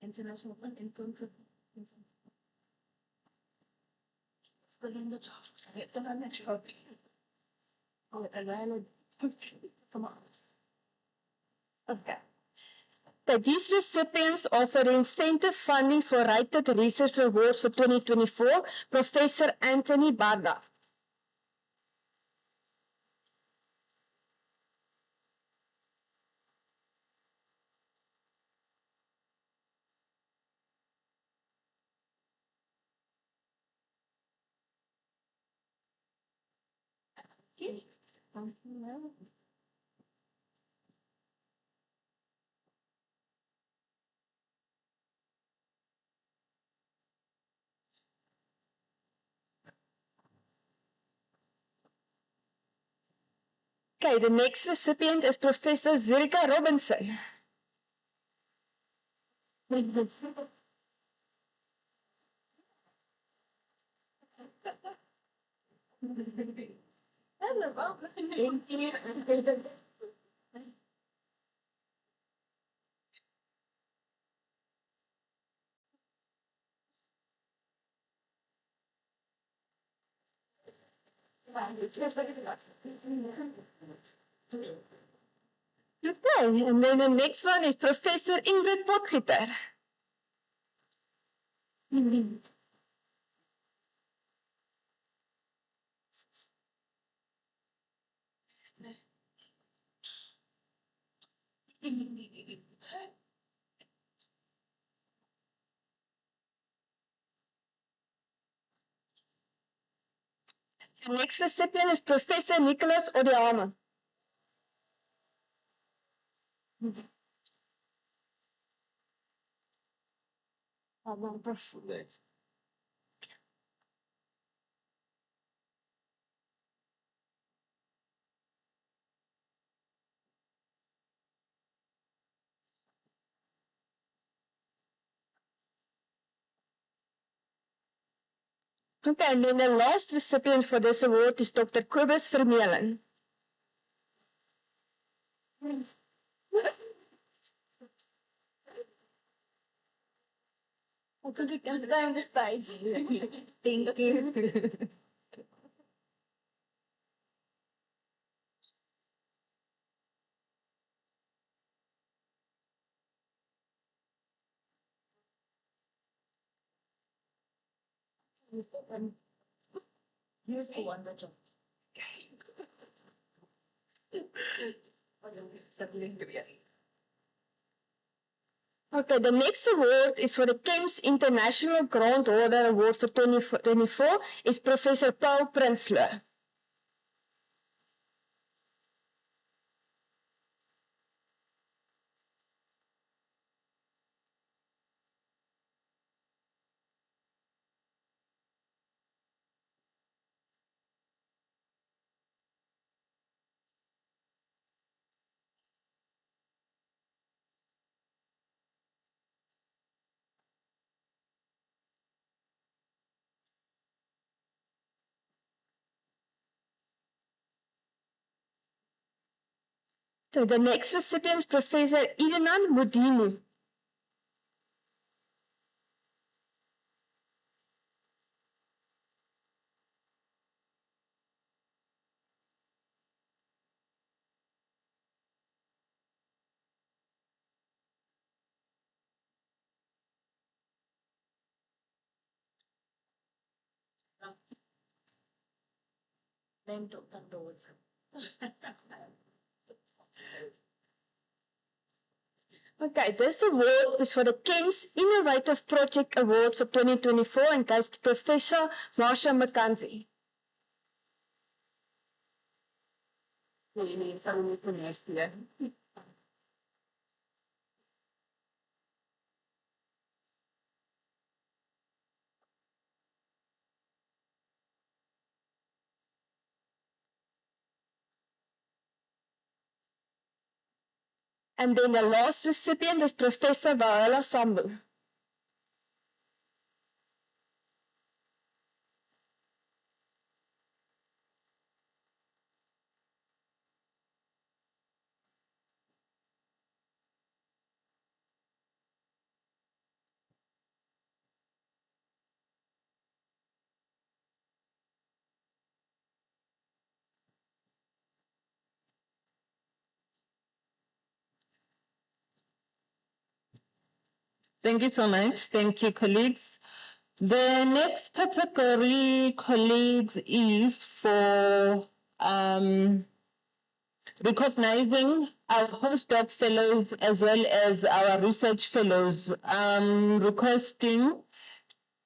International influence of Okay. That these recipients are for the incentive funding for Rated Research Awards for 2024, Professor Anthony Barda. Okay, the next recipient is Professor Zurika Robinson. Thank you. Okay, and then the next one is Professor Ingrid Potgieter. The next recipient is Professor Nicholas Odiama. Okay, and then the last recipient for this award is Dr. Kobus Vermeulen. Thank you. Here's the one that just. Okay, the next award is for the CEMS International Grant Holder Award for 2024 is Professor Paul Prinsloo. So the next recipient is Professor Ilinan Mudini. Name Dr. Doors. Okay, this award is for the CEMS Innovative Project Award for 2024 and goes to Professor Marsha McKenzie. And then the last recipient is Professor Viola Sambu. Thank you so much. Thank you, colleagues. The next category, colleagues, is for recognizing our postdoc fellows as well as our research fellows. Requesting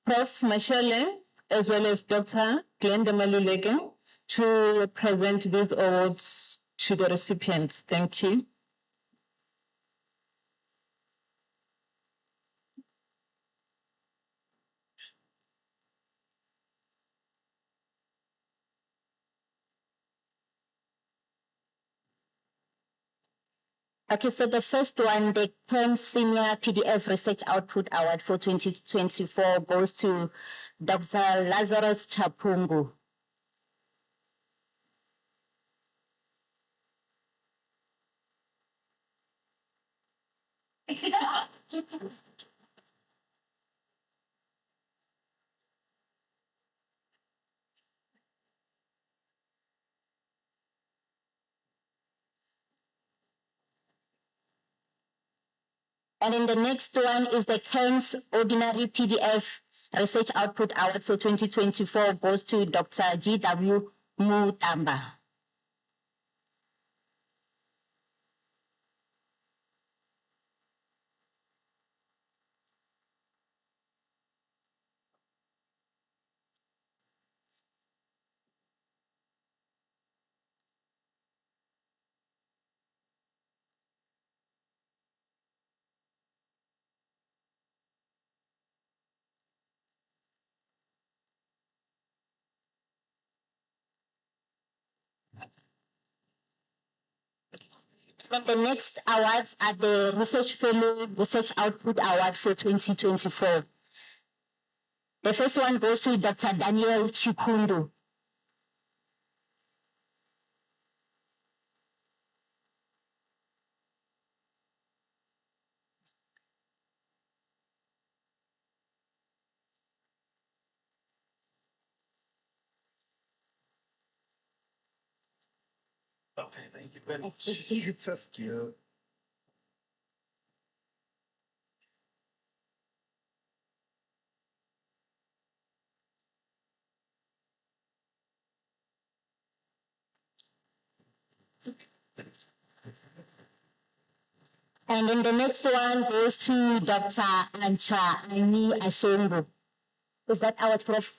Prof. Mashele as well as Dr. Glenda Maluleke to present these awards to the recipients. Thank you. Okay, so the first one, the CEMS Senior PDF Research Output Award for 2024 goes to Dr. Lazarus Chapungu. And then the next one is the CEMS Ordinary PDF Research Output Award for 2024 goes to Dr. G.W. Mutamba. And the next awards are the Research Fellow Research Output Award for 2024. The first one goes to Dr. Daniel Chikundu. Okay, thank you very much. Thank you, Prof. Thank you. And then the next one goes to Dr. Ancha Ani Ashongo. Is that our prof?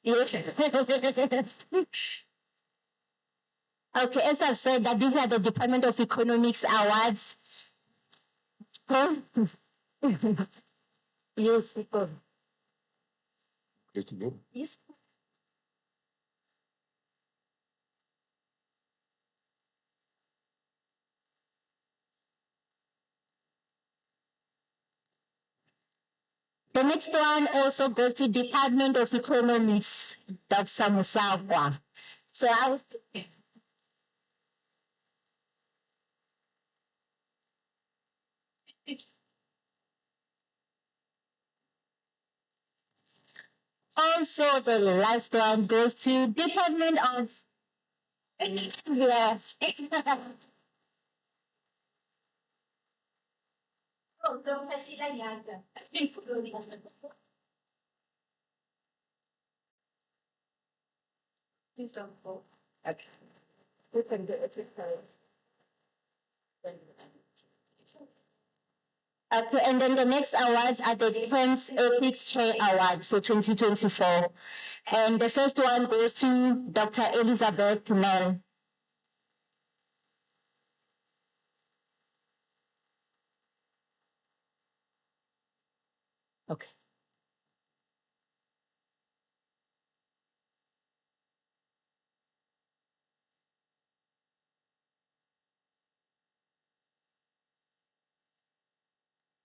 Yes. Okay, as I've said, that these are the Department of Economics awards. Huh? Yes. Good to go. Yes. The next one also goes to Department of Economics, Dr. Musagwa. So I also the last one goes to Department of yes. Please don't go. Okay. We can do it. Okay, and then the next awards are the Defense Ethics Chair Award for 2024. And the first one goes to Dr. Elizabeth Mel. Okay.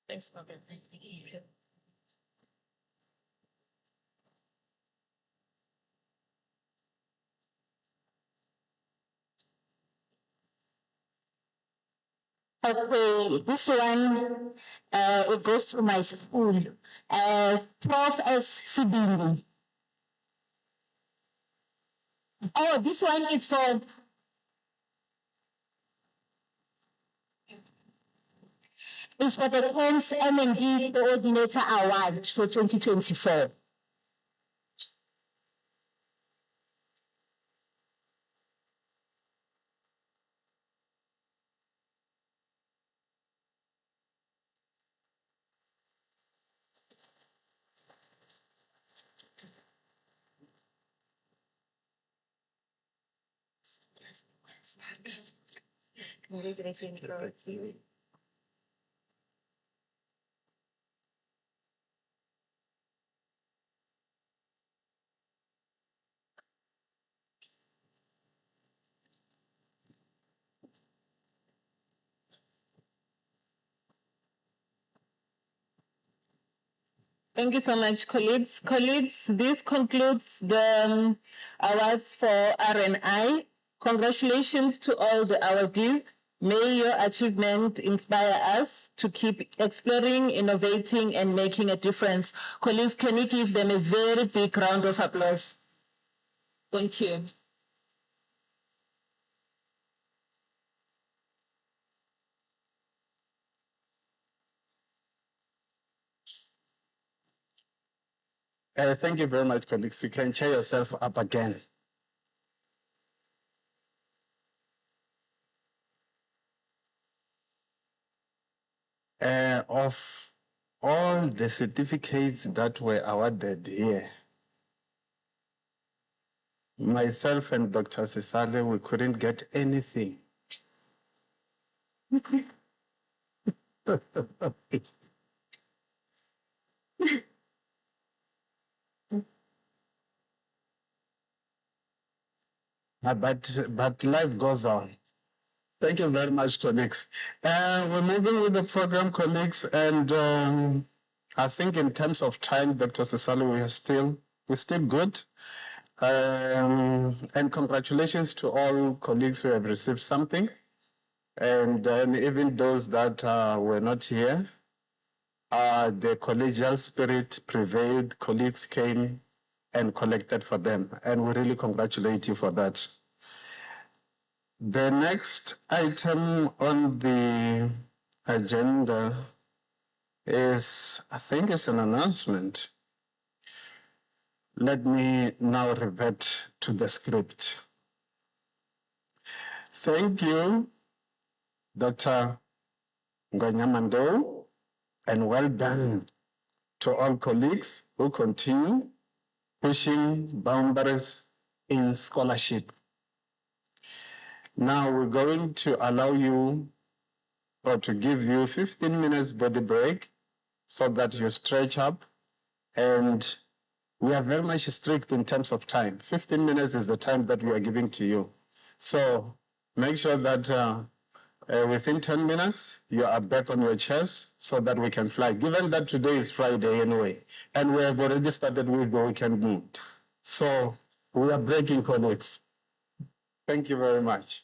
Thanks, Barbara. Thank you. Okay, this one, it goes to my school. Prof S. Sibindi. Oh, this one is for the CEMS M&D Coordinator Award for 2024. Thank you so much, colleagues. Colleagues, this concludes the awards for R&I. Congratulations to all the awardees. May your achievement inspire us to keep exploring, innovating, and making a difference. Colleagues, can you give them a very big round of applause? Thank you. Thank you very much, colleagues. You can cheer yourself up again. Of all the certificates that were awarded here, myself and Dr. Sisale, we couldn't get anything. But life goes on. Thank you very much, colleagues. We're moving with the program, colleagues, and I think in terms of time, Dr. Sisale, we're still good. And congratulations to all colleagues who have received something. And even those that were not here, the collegial spirit prevailed. Colleagues came and collected for them. And we really congratulate you for that. The next item on the agenda is, I think it's an announcement. Let me now revert to the script. Thank you, Dr. Ngonyamando, and well done to all colleagues who continue pushing boundaries in scholarship. Now we're going to allow you, or to give you 15 minutes body break so that you stretch up, and we are very much strict in terms of time. 15 minutes is the time that we are giving to you. So make sure that within 10 minutes, you are back on your chairs so that we can fly, given that today is Friday anyway, and we have already started with the weekend mood. So we are breaking colleagues. Thank you very much.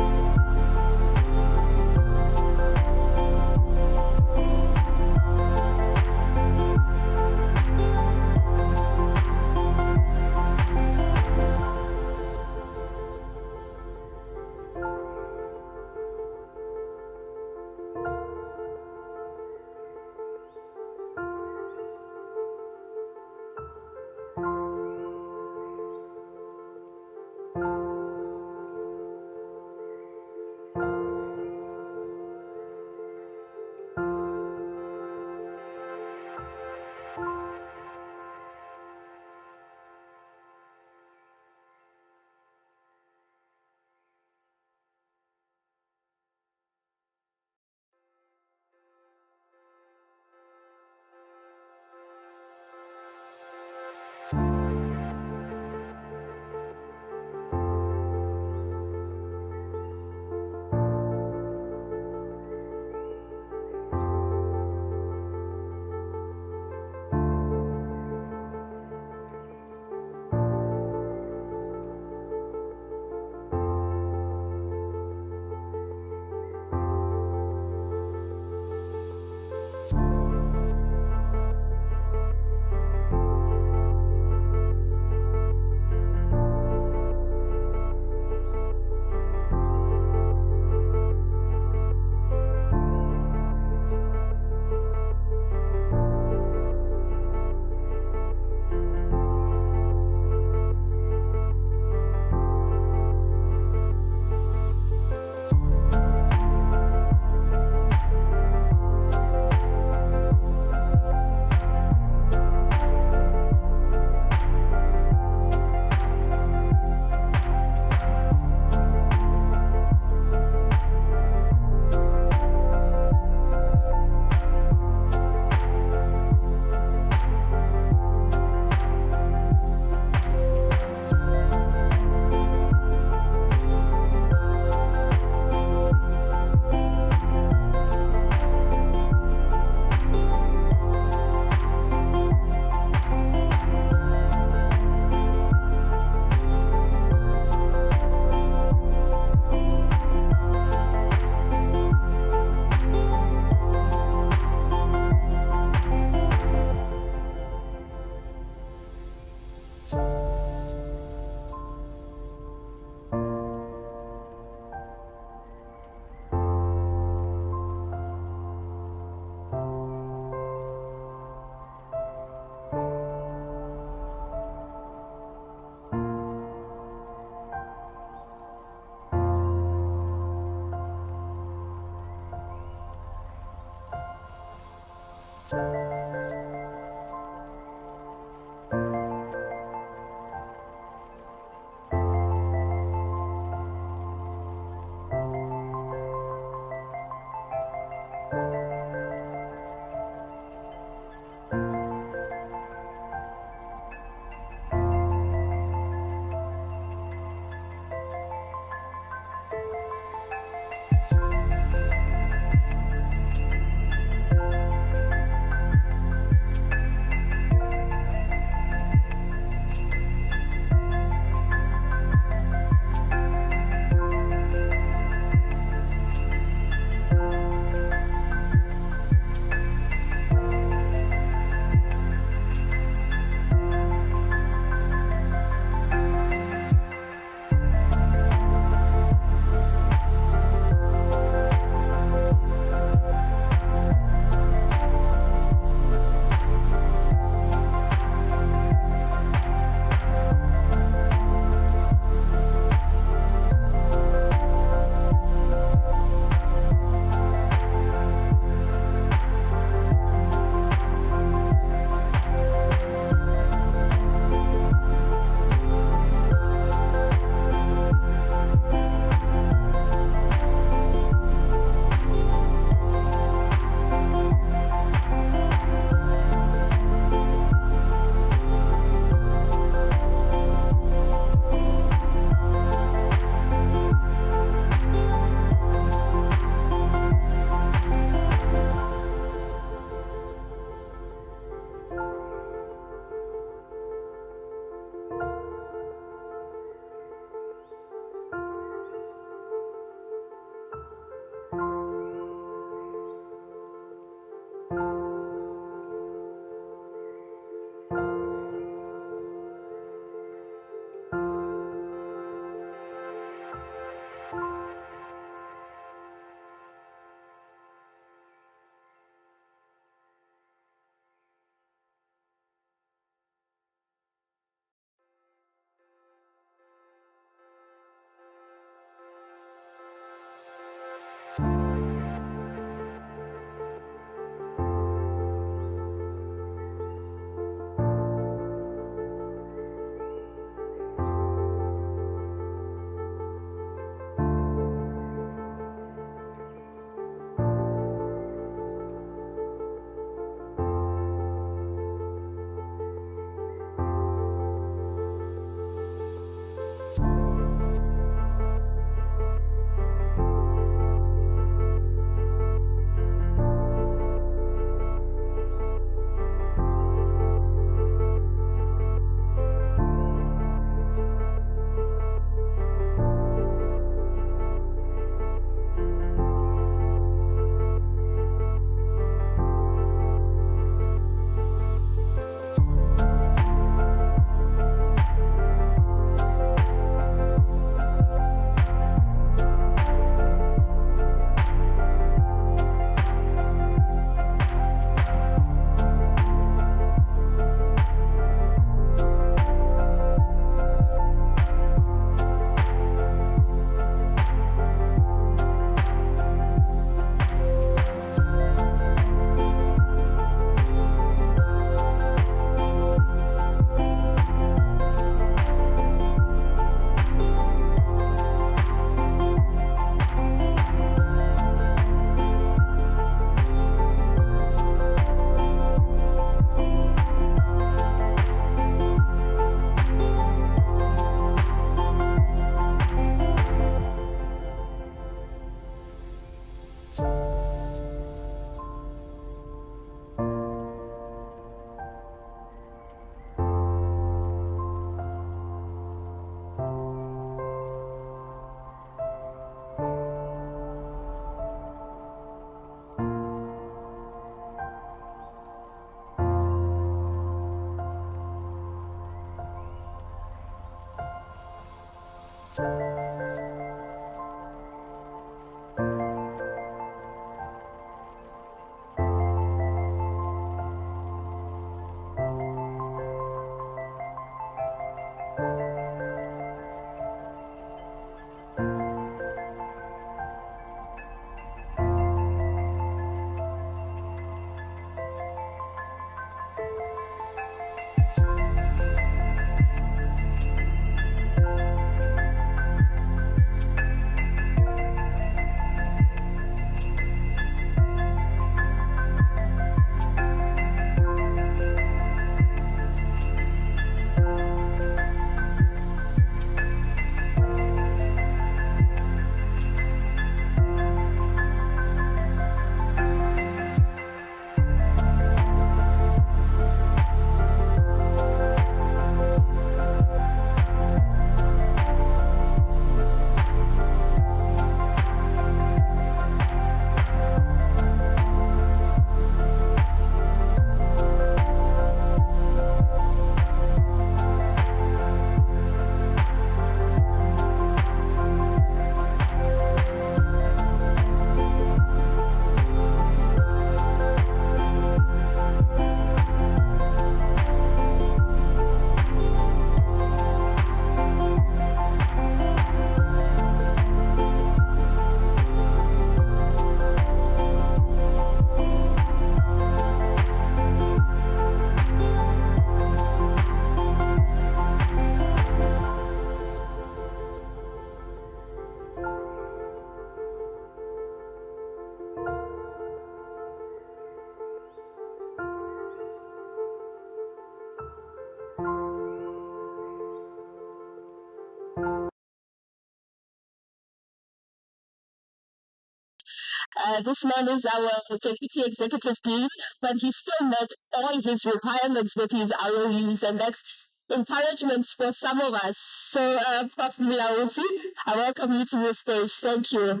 This man is our Deputy Executive Dean, but he still met all his requirements with his ROEs, and that's encouragements for some of us. So, Prof. Milauti, I welcome you to the stage. Thank you.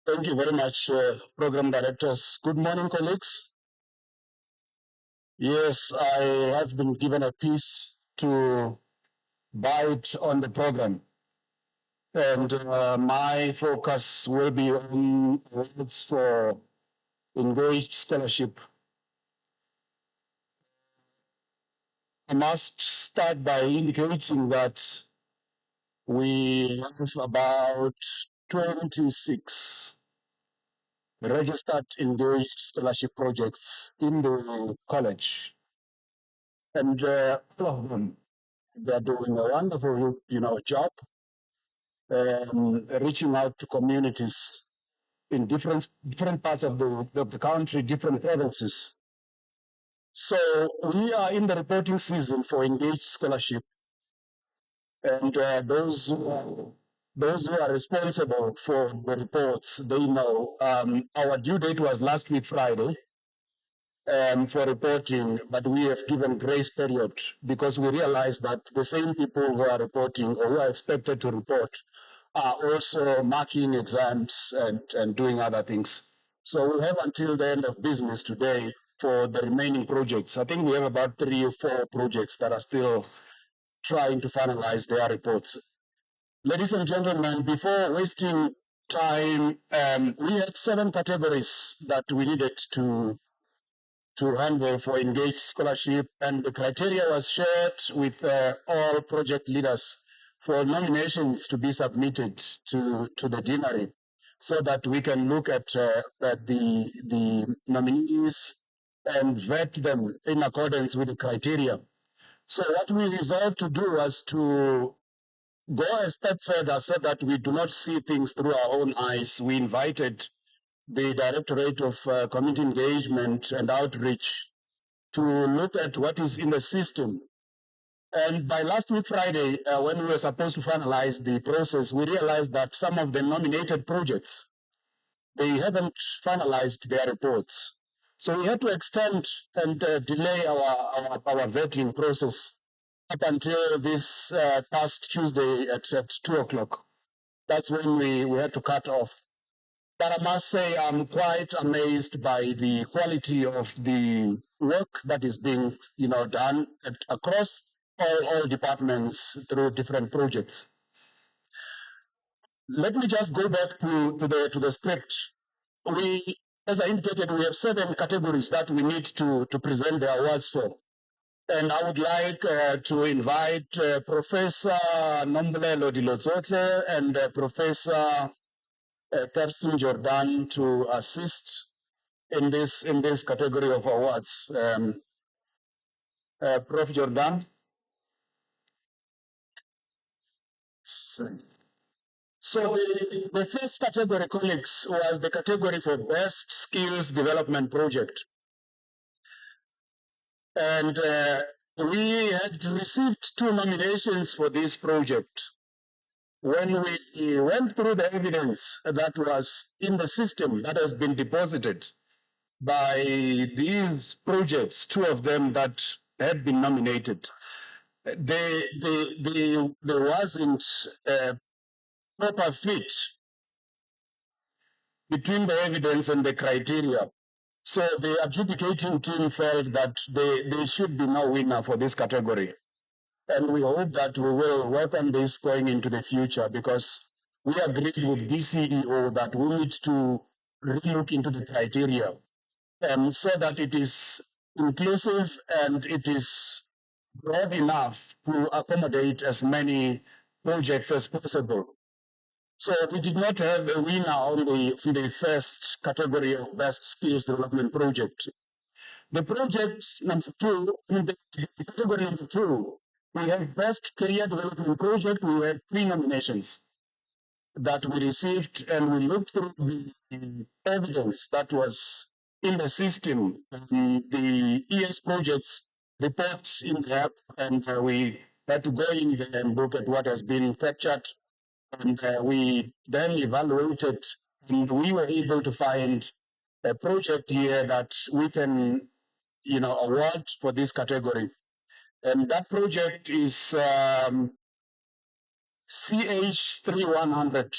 Thank you very much, Program Directors. Good morning, colleagues. Yes, I have been given a piece to bite on the program. And my focus will be on awards for engaged scholarship. I must start by indicating that we have about 26 registered engaged scholarship projects in the college. And all of them, they're doing a wonderful, job, reaching out to communities in different parts of the country, different provinces. So we are in the reporting season for engaged scholarship, and those who are responsible for the reports, they know. Our due date was last week Friday for reporting, but we have given grace period because we realize that the same people who are reporting or who are expected to report are also marking exams and doing other things. So we have until the end of business today for the remaining projects. I think we have about 3 or 4 projects that are still trying to finalize their reports. Ladies and gentlemen, before wasting time, we had 7 categories that we needed to handle for engaged scholarship, and the criteria was shared with all project leaders for nominations to be submitted to the deanery so that we can look at the nominees and vet them in accordance with the criteria. So what we resolved to do was to go a step further so that we do not see things through our own eyes. We invited the Directorate of Community Engagement and Outreach to look at what is in the system. And by last week Friday, when we were supposed to finalize the process, we realized that some of the nominated projects, they haven't finalized their reports. So we had to extend and delay our vetting process up until this past Tuesday at 2 o'clock. That's when we had to cut off. But I must say I'm quite amazed by the quality of the work that is being, done across all departments through different projects. Let me just go back to the script. We, as I indicated, we have 7 categories that we need to present the awards for. And I would like to invite Professor Nombolelo Dilozotle and Professor Percy Jordan to assist in this category of awards. Prof. Jordan. So the first category, colleagues, was the category for Best Skills Development Project. And we had received 2 nominations for this project. When we went through the evidence that was in the system that has been deposited by these projects, 2 of them that had been nominated, there wasn't a proper fit between the evidence and the criteria. So the adjudicating team felt that there should be no winner for this category. And we hope that we will work on this going into the future because we agreed with DCEO that we need to relook into the criteria so that it is inclusive and it is broad enough to accommodate as many projects as possible. So we did not have a winner on the first category of Best Skills Development Project. The project number 2, in the category number 2, we have Best Career Development Project. We have 3 nominations. that we received, and we looked through the evidence that was in the system, the ES projects report in there, and we had to go in there and look at what has been captured, and we then evaluated, and we were able to find a project here that we can, award for this category. And that project is CH3100,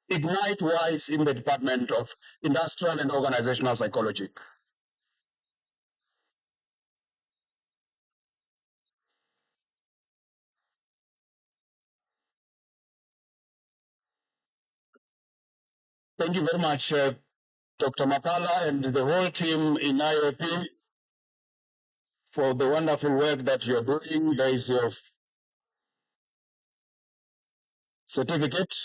Ignite WISE in the Department of Industrial and Organizational Psychology. Thank you very much, Dr. Mapala and the whole team in IOP for the wonderful work that you're doing. There is your certificate.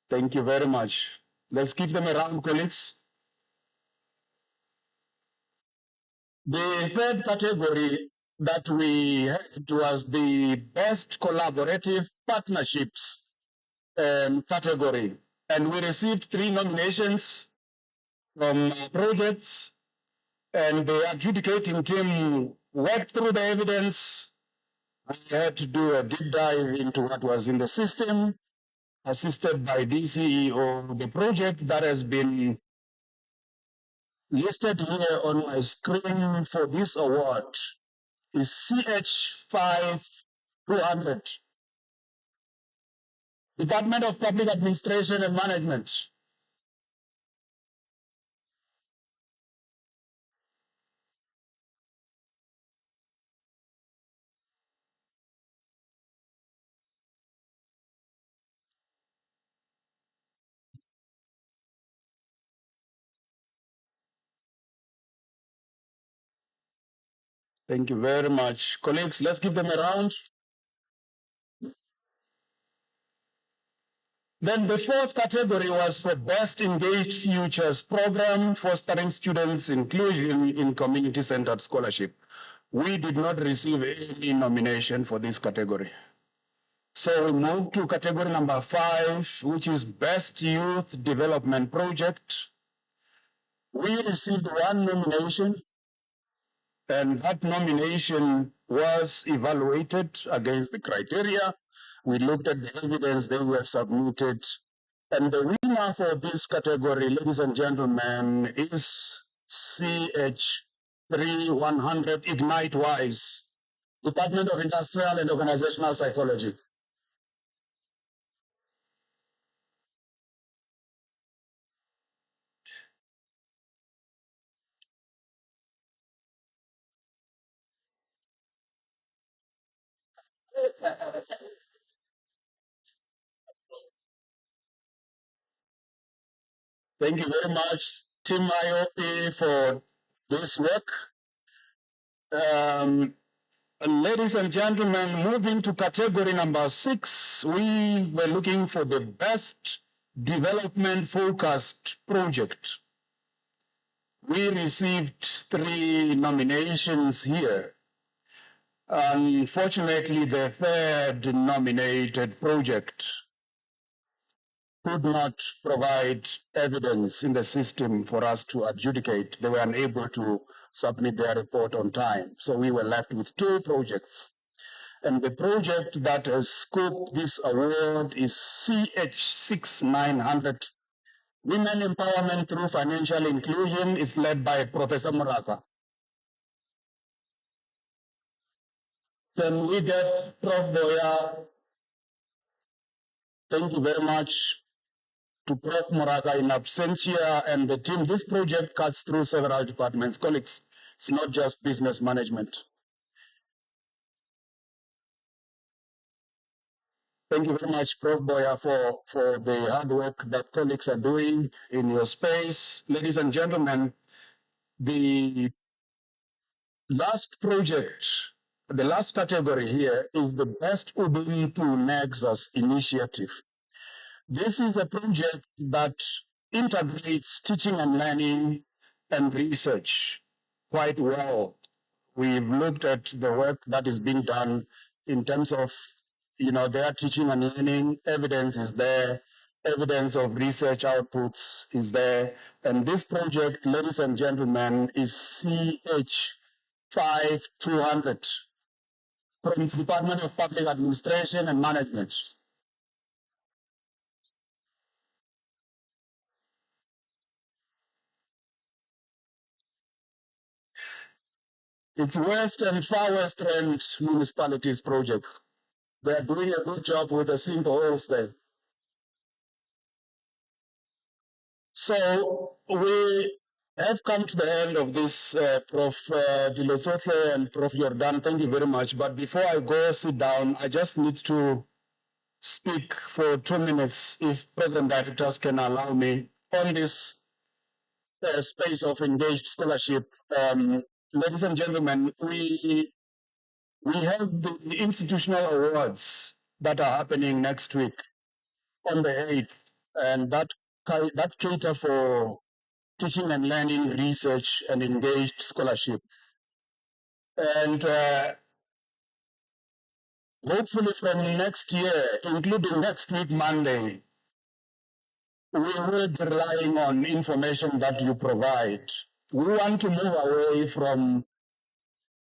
Thank you very much. Let's give them a round, colleagues. The third category that we had was the best collaborative partnerships category. And we received 3 nominations from projects, and the adjudicating team worked through the evidence. We had to do a deep dive into what was in the system, assisted by DCEO. The project that has been listed here on my screen for this award is CH5200, Department of Public Administration and Management. Thank you very much. Colleagues, let's give them a round. Then the fourth category was for Best Engaged Futures Program, fostering students' inclusion in community-centered scholarship. We did not receive any nomination for this category. So we move to category number 5, which is Best Youth Development Project. We received 1 nomination, and that nomination was evaluated against the criteria. We looked at the evidence they were submitted, and the winner for this category, ladies and gentlemen, is CH3100 Ignite WISE, Department of Industrial and Organizational Psychology. Thank you very much, Team IOP, for this work. Ladies and gentlemen, moving to category number 6, we were looking for the best development-focused project. We received 3 nominations here. Unfortunately, the third nominated project could not provide evidence in the system for us to adjudicate. They were unable to submit their report on time. So we were left with 2 projects. And the project that has scooped this award is CH6900, Women Empowerment Through Financial Inclusion, is led by Professor Moraka. Can we get Prof. Boya? Thank you very much to Prof. Moraka in absentia and the team. This project cuts through several departments. Colleagues, it's not just business management. Thank you very much, Prof. Boya, for the hard work that colleagues are doing in your space. Ladies and gentlemen, the last project, the last category here is the Best Ubuntu Nexus Initiative. This is a project that integrates teaching and learning and research quite well. We've looked at the work that is being done in terms of, their teaching and learning. Evidence is there. Evidence of research outputs is there. And this project, ladies and gentlemen, is CH5200 from the Department of Public Administration and Management. It's West and Far West Rand Municipalities project. They are doing a good job with the simple oils there. So we have come to the end of this, Prof. Dilosotho and Prof. Jordan. Thank you very much. But before I go sit down, I just need to speak for 2 minutes, if program directors can allow me, on this space of engaged scholarship. Ladies and gentlemen, we have the institutional awards that are happening next week on the 8th, and that cater for teaching and learning, research, and engaged scholarship. And hopefully from next year, including next week, Monday, we will be relying on information that you provide. We want to move away from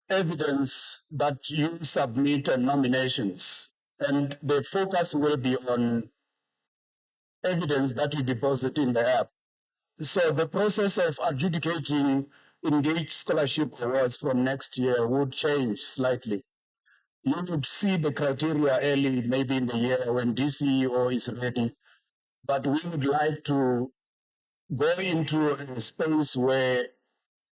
evidence that you submit and nominations. And the focus will be on evidence that you deposit in the app. So the process of adjudicating engaged scholarship awards from next year would change slightly. You would see the criteria early, maybe in the year when DCEO is ready. But we would like to go into a space where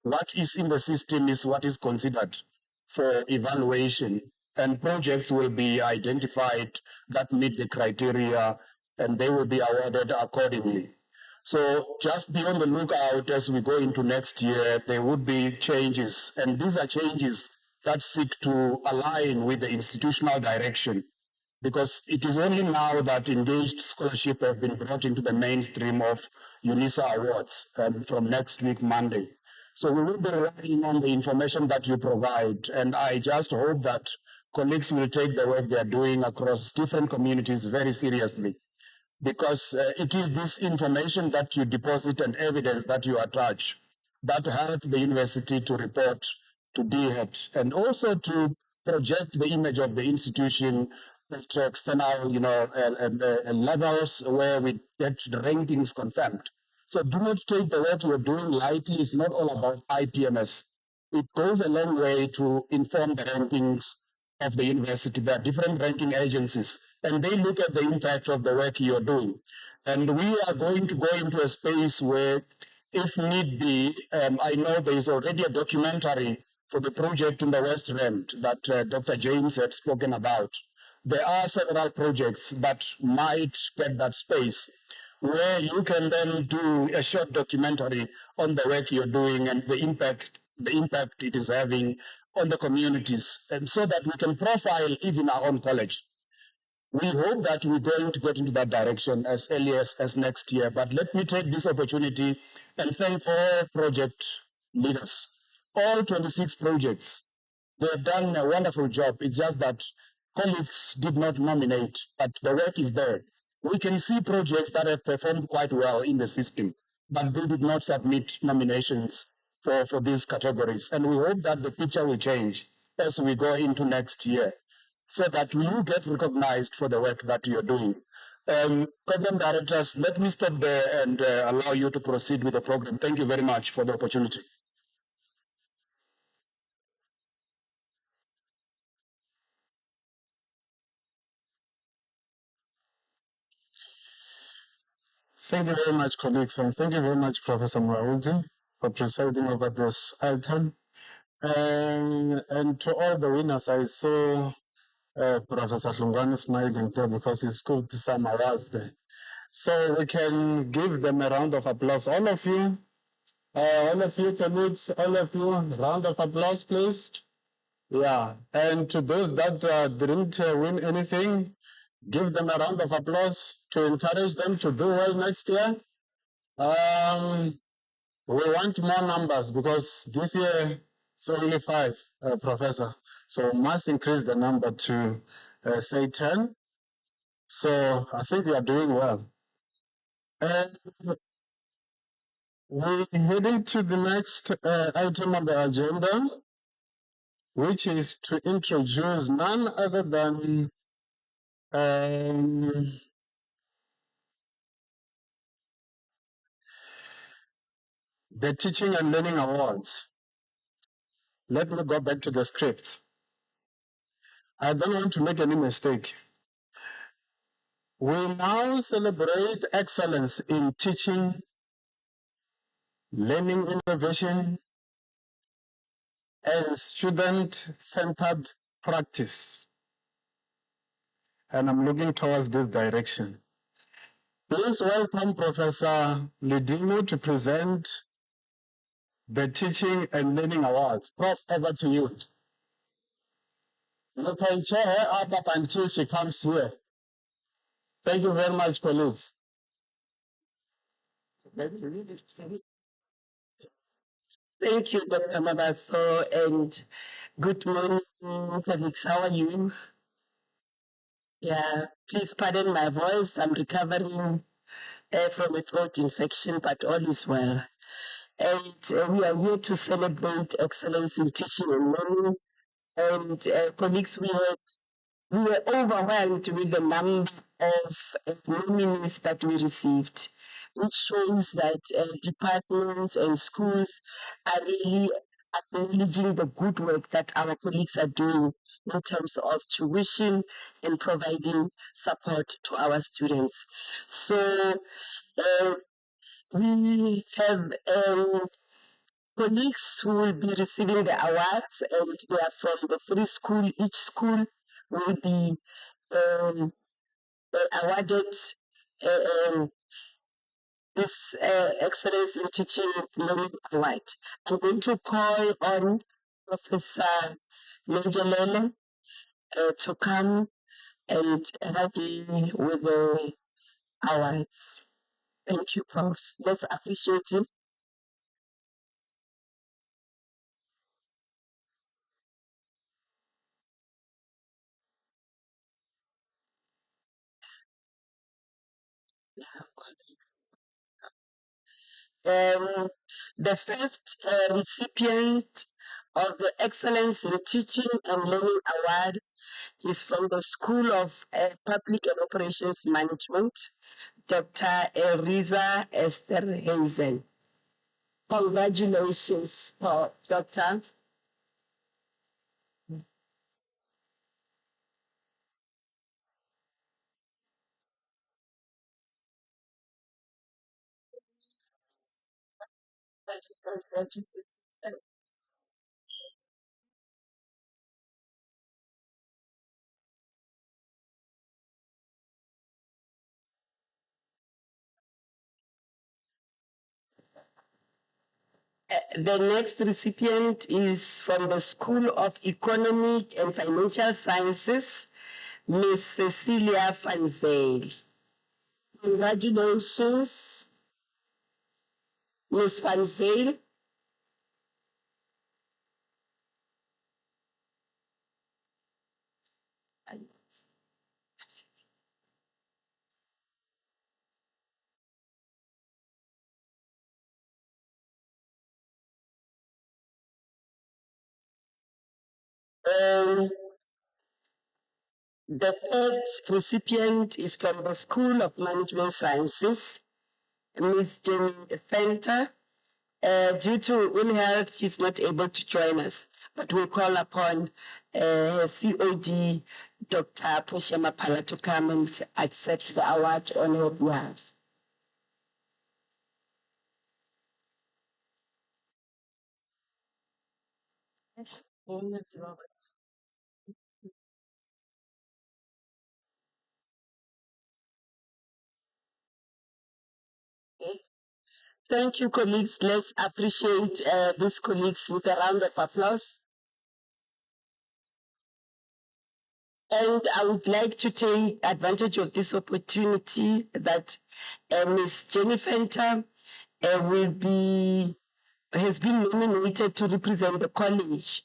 what is in the system is what is considered for evaluation, and projects will be identified that meet the criteria, and they will be awarded accordingly. So just be on the lookout as we go into next year. There would be changes, and these are changes that seek to align with the institutional direction, because it is only now that engaged scholarship have been brought into the mainstream of UNISA awards from next week, Monday. So we will be relying on the information that you provide, and I just hope that colleagues will take the work they are doing across different communities very seriously, because it is this information that you deposit and evidence that you attach that help the university to report to DHET and also to project the image of the institution to external, levels where we get the rankings confirmed. So do not take the work you're doing lightly. It's not all about IPMS. It goes a long way to inform the rankings of the university. There are different ranking agencies, and they look at the impact of the work you're doing. And we are going to go into a space where, if need be, I know there is already a documentary for the project in the West Rand that Dr. James had spoken about. There are several projects that might get that space where you can then do a short documentary on the work you're doing and the impact it is having on the communities, and so that we can profile even our own college. We hope that we're going to get into that direction as early as next year. But let me take this opportunity and thank all project leaders, all 26 projects. They have done a wonderful job. It's just that colleagues did not nominate, but the work is there. We can see projects that have performed quite well in the system, but they did not submit nominations for these categories. And we hope that the picture will change as we go into next year, so that you get recognized for the work that you're doing. Program directors, let me stop there and allow you to proceed with the program. Thank you very much for the opportunity. Thank you very much, colleagues, and thank you very much, Professor Mwaudzi, for presiding over this item. And to all the winners, I saw Professor Hlungwane smiling there because he scooped some awards there. So we can give them a round of applause. All of you colleagues, all of you, round of applause, please. Yeah, and to those that didn't win anything, give them a round of applause to encourage them to do well next year. We want more numbers because this year So only 5, Professor. So we must increase the number to, say, 10. So I think we are doing well. And we're heading to the next item on the agenda, which is to introduce none other than the Teaching and Learning Awards. Let me go back to the script. I don't want to make any mistake. We now celebrate excellence in teaching, learning innovation, and student-centered practice. And I'm looking towards this direction. Please welcome Professor Lidino to present the Teaching and Learning Awards. Prof, over to you. You can chair her up until she comes here. Thank you very much, colleagues. Thank you, Dr. Mabaso, and good morning, colleagues. How are you? Yeah, please pardon my voice. I'm recovering from a throat infection, but all is well. And we are here to celebrate excellence in teaching and learning. And colleagues, we were overwhelmed with the number of nominees that we received, which shows that departments and schools are really acknowledging the good work that our colleagues are doing in terms of tuition and providing support to our students. So we have colleagues who will be receiving the awards, and they are from the free school. Each school will be awarded this Excellence in Teaching Learning Award. I'm going to call on Professor Menjelele to come and help me with the awards. Thank you, Prof. Let's appreciate it. The first recipient of the Excellence in Teaching and Learning Award is from the School of Public and Operations Management, Dr. Riza Esther Hazen. Congratulations, Doctor. The next recipient is from the School of Economic and Financial Sciences, Ms. Cecilia van Zyl. Congratulations, Ms. van Zyl. The third recipient is from the School of Management Sciences, Ms. Jenny Fenter. Due to ill health, she's not able to join us, but we'll call upon COD, Dr. Pushema Pala, to come and accept the award on her behalf. Thank you, colleagues. Let's appreciate these colleagues with a round of applause. And I would like to take advantage of this opportunity that Ms. Jenny Fenter will be has been nominated to represent the college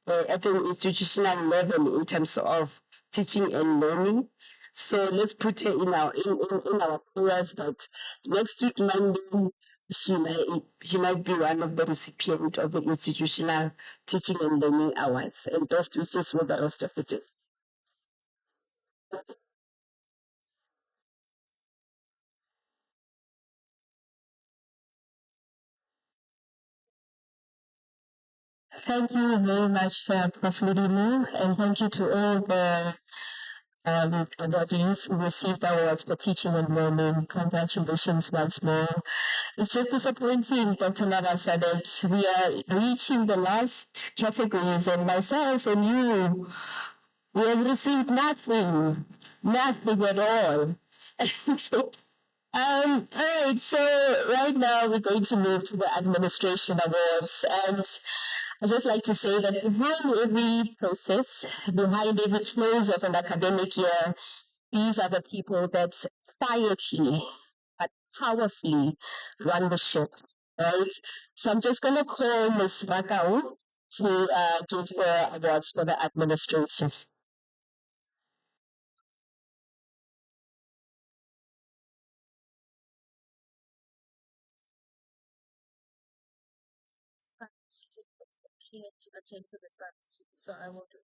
at an institutional level in terms of teaching and learning. So let's put her in our prayers that next week Monday she might be one of the recipients of the institutional teaching and learning awards. And best wishes for the rest of the day. Thank you very much, Prof. Lidimu, and thank you to all the audience who received awards for teaching and learning. Congratulations once more. It's just disappointing, Dr. Navasa, that we are reaching the last categories, and myself and you, we have received nothing at all. All right, so right now we're going to move to the administration awards, and I'd just like to say that behind every process, behind every close of an academic year, these are the people that quietly but powerfully run the ship, right? So I'm just going to call Ms. Rakau to give the awards for the administration. So I will do.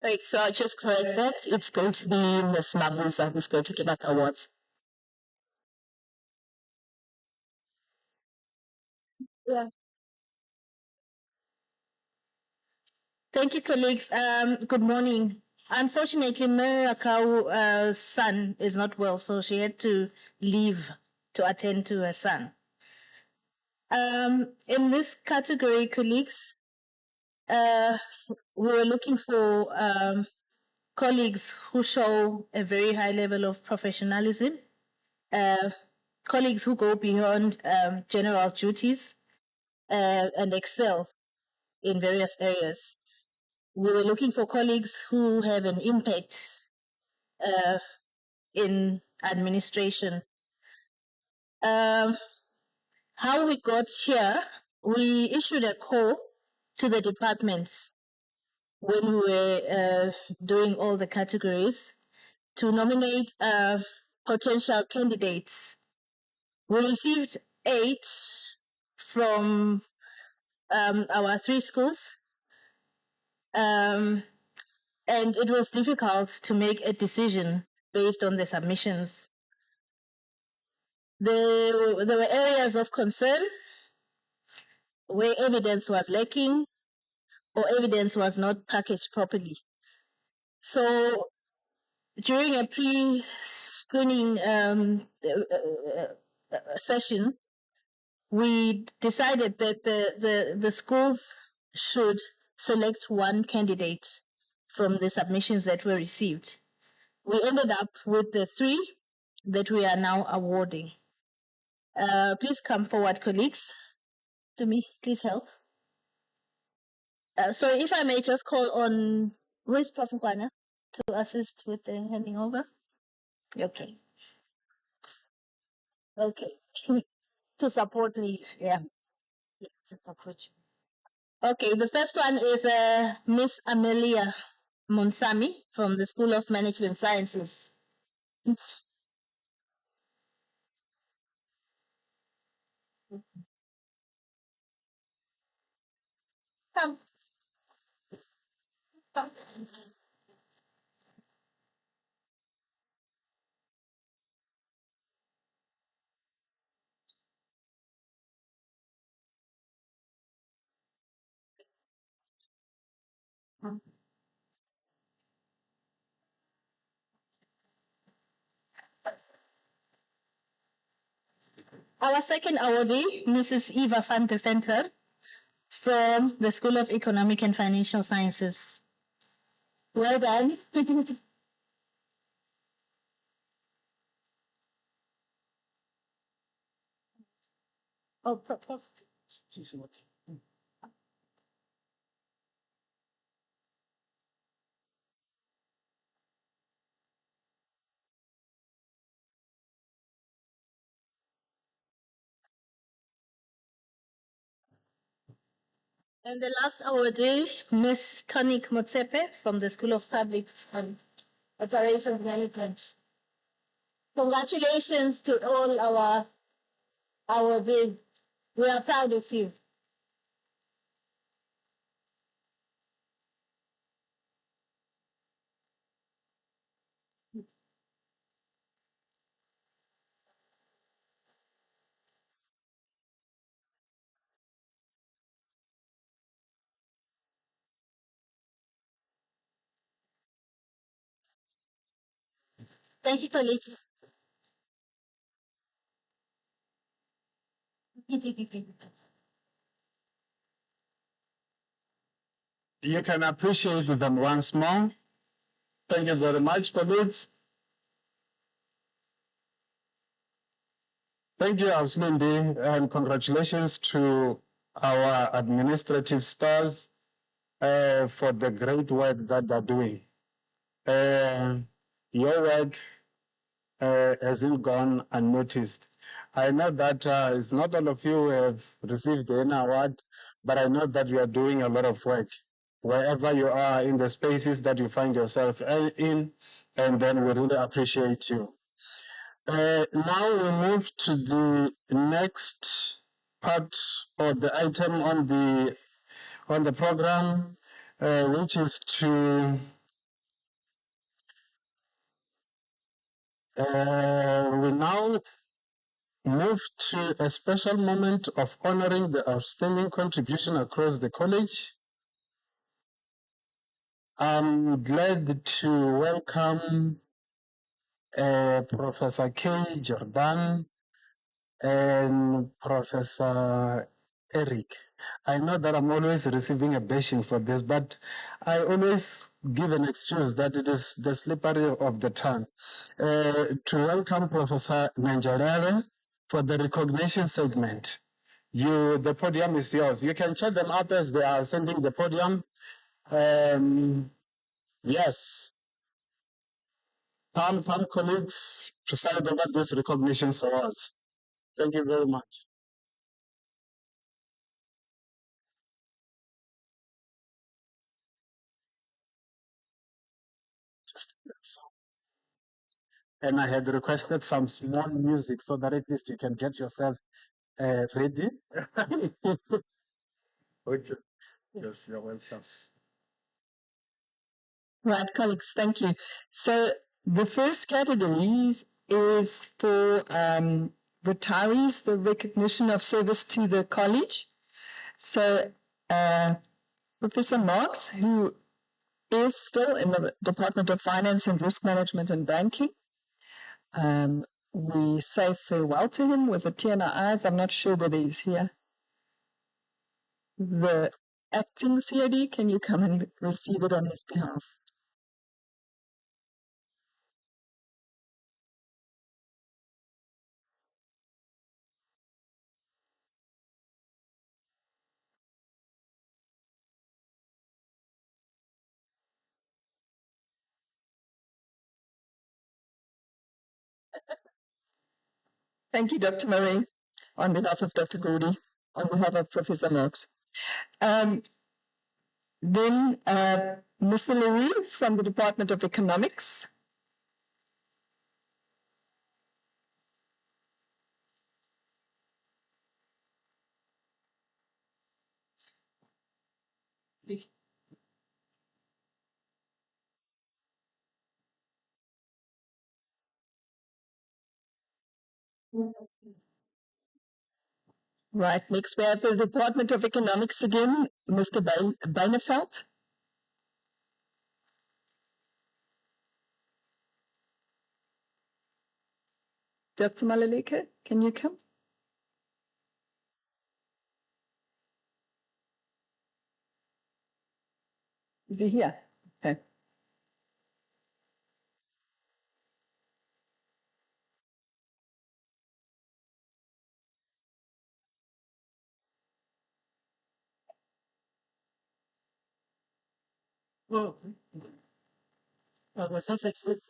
Right, so I'll just correct that. It's going to be Ms. Mabuza who's going to give out awards. Yeah. Thank you, colleagues. Good morning. Unfortunately, Mary Akau's son is not well, so she had to leave to attend to her son. In this category, colleagues, we were looking for colleagues who show a very high level of professionalism, colleagues who go beyond general duties and excel in various areas. We were looking for colleagues who have an impact in administration. How we got here, we issued a call to the departments when we were doing all the categories to nominate potential candidates. We received 8 from our 3 schools, and it was difficult to make a decision based on the submissions. There were areas of concern where evidence was lacking or evidence was not packaged properly. So during a pre-screening session, we decided that the schools should select one candidate from the submissions that were received. We ended up with the 3 that we are now awarding. Please come forward, colleagues. To me, please help. So if I may just call on, who is Prof. Nkwana to assist with the handing over? Okay. Okay. To support me, yeah. To support you. Okay, the first one is Miss Amelia Monsami from the School of Management Sciences. Come. Come. Our second awardee, Mrs. Eva van der Venter from the School of Economic and Financial Sciences. Well done. Oh, Prof. And the last awardee, Miss Tonique Motsepe from the School of Public Operations Management. Congratulations to all our awardees. We are proud of you. Thank you, colleagues. You can appreciate them once more. Thank you very much, colleagues. Thank you, Auslindi, and congratulations to our administrative stars for the great work that they're doing. Your work hasn't gone unnoticed. I know that it's not all of you who have received any award, but I know that you are doing a lot of work wherever you are in the spaces that you find yourself in, and then we really appreciate you. Now we move to the next part of the item on the program, which is to we now move to a special moment of honoring the outstanding contribution across the college. I'm glad to welcome Professor K. Jordan and Professor Eric. I know that I'm always receiving a bashing for this, but I always give an excuse that it is the slippery of the tongue. To welcome Professor Nanjarere for the recognition segment. The podium is yours. You can check them up as they are ascending the podium. Yes. Come, colleagues, preside over this recognition awards. Thank you very much. And I had requested some small music so that at least you can get yourself ready. Okay. Yes, you're welcome. Right, colleagues, thank you. So the first category is for retirees, the recognition of service to the college. So Professor Marks, who is still in the Department of Finance and Risk Management and Banking, we say farewell to him with a tear in our eyes. I'm not sure whether he's here. The acting COD, can you come and receive it on his behalf? Thank you, Dr. Marie, on behalf of Dr. Gowdy, on behalf of Professor Marks. Then Mr. Louis from the Department of Economics. Right, next we have the Department of Economics again, Mr. Beinefeld. Dr. Malaleke, can you come? Is he here? Okay. Well, I was not expecting,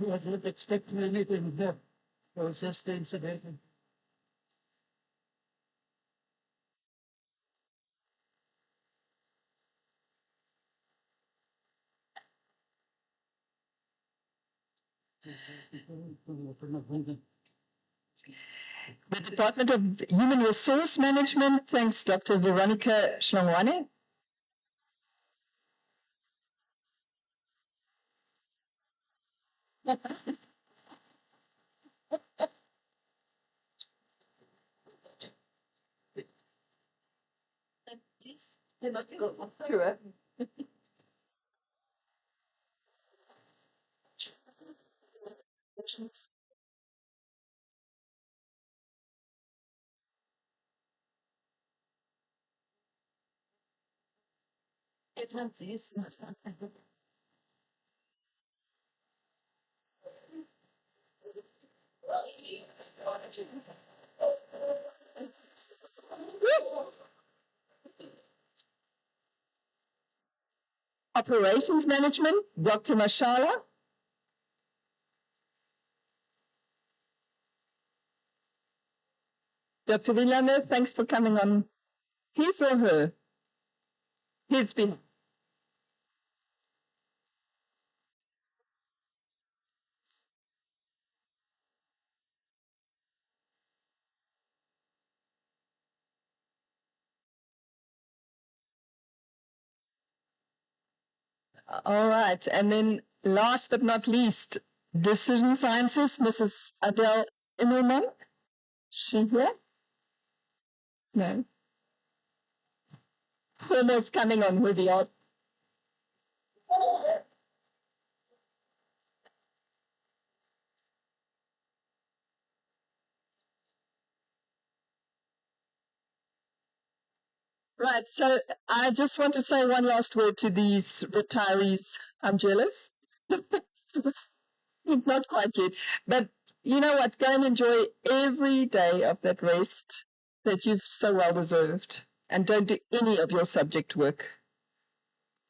I was not expecting anything there. It was just incidental. The Department of Human Resource Management thanks Dr. Veronica Shlongwane. Operations Management, Dr. Mashala. Dr. Vilana, thanks for coming on his or her. His behalf. All right. And then last but not least, Decision Sciences, Mrs. Adele Immelman. She here? No. Almost coming on with the art. Right. So I just want to say one last word to these retirees. I'm jealous. Not quite yet. But you know what? Go and enjoy every day of that rest that you've so well deserved. And don't do any of your subject work.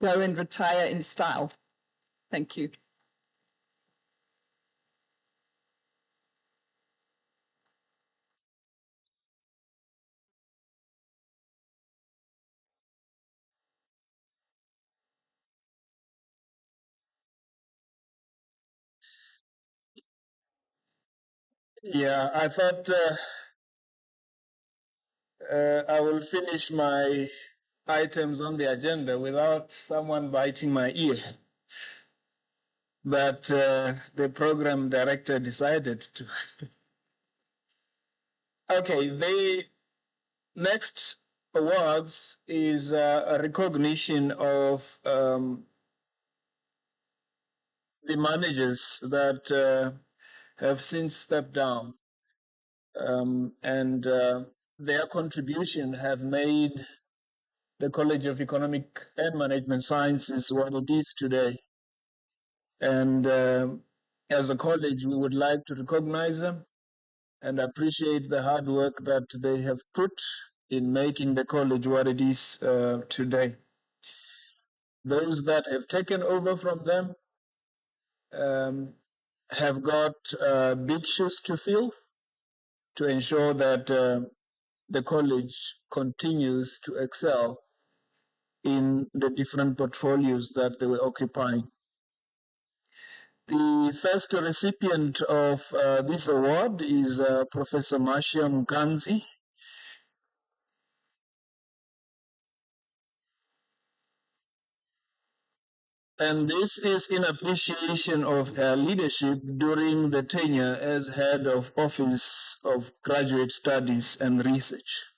Go and retire in style. Thank you. Yeah, I thought I will finish my items on the agenda without someone biting my ear. But the program director decided to. Okay, the next awards is a recognition of the managers that have since stepped down, and their contribution have made the College of Economic and Management Sciences what it is today. And as a college, we would like to recognize them and appreciate the hard work that they have put in making the college what it is today. Those that have taken over from them have got big shoes to fill to ensure that the college continues to excel in the different portfolios that they were occupying. The first recipient of this award is Professor Marcia Mkanzi. And this is in appreciation of her leadership during the tenure as head of Office of Graduate Studies and Research.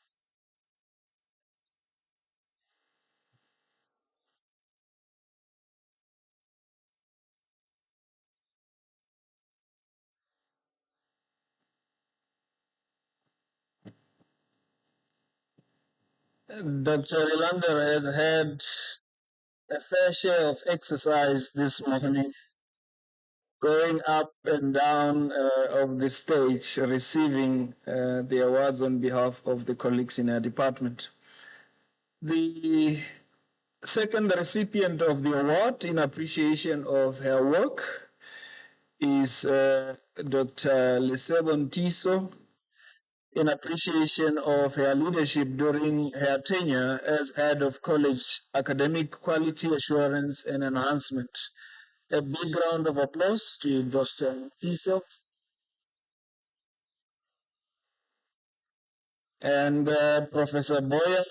Dr. Ilander has had a fair share of exercise this morning, going up and down of the stage, receiving the awards on behalf of the colleagues in our department. The second recipient of the award in appreciation of her work is Dr. Lesebon Tiso, in appreciation of her leadership during her tenure as head of college academic quality assurance and enhancement. A big round of applause to Dr. Tiso. And Professor Boyer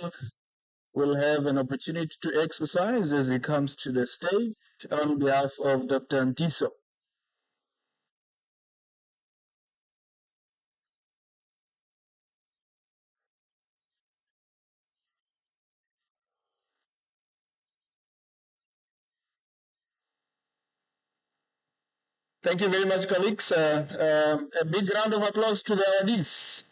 will have an opportunity to exercise as he comes to the stage on behalf of Dr. Ntiso. Thank you very much, colleagues. A big round of applause to the awardees.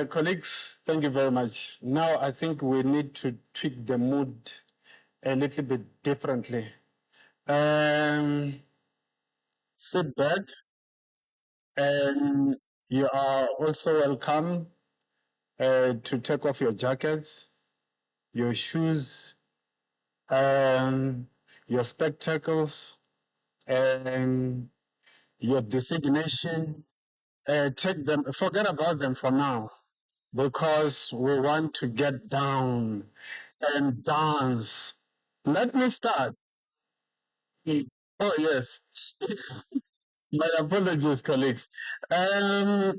Colleagues, thank you very much. Now I think we need to tweak the mood a little bit differently. Sit back, and you are also welcome to take off your jackets, your shoes, your spectacles, and your designation. Take them, forget about them for now, because we want to get down and dance. Let me start. Oh, yes. My apologies, colleagues. Yeah,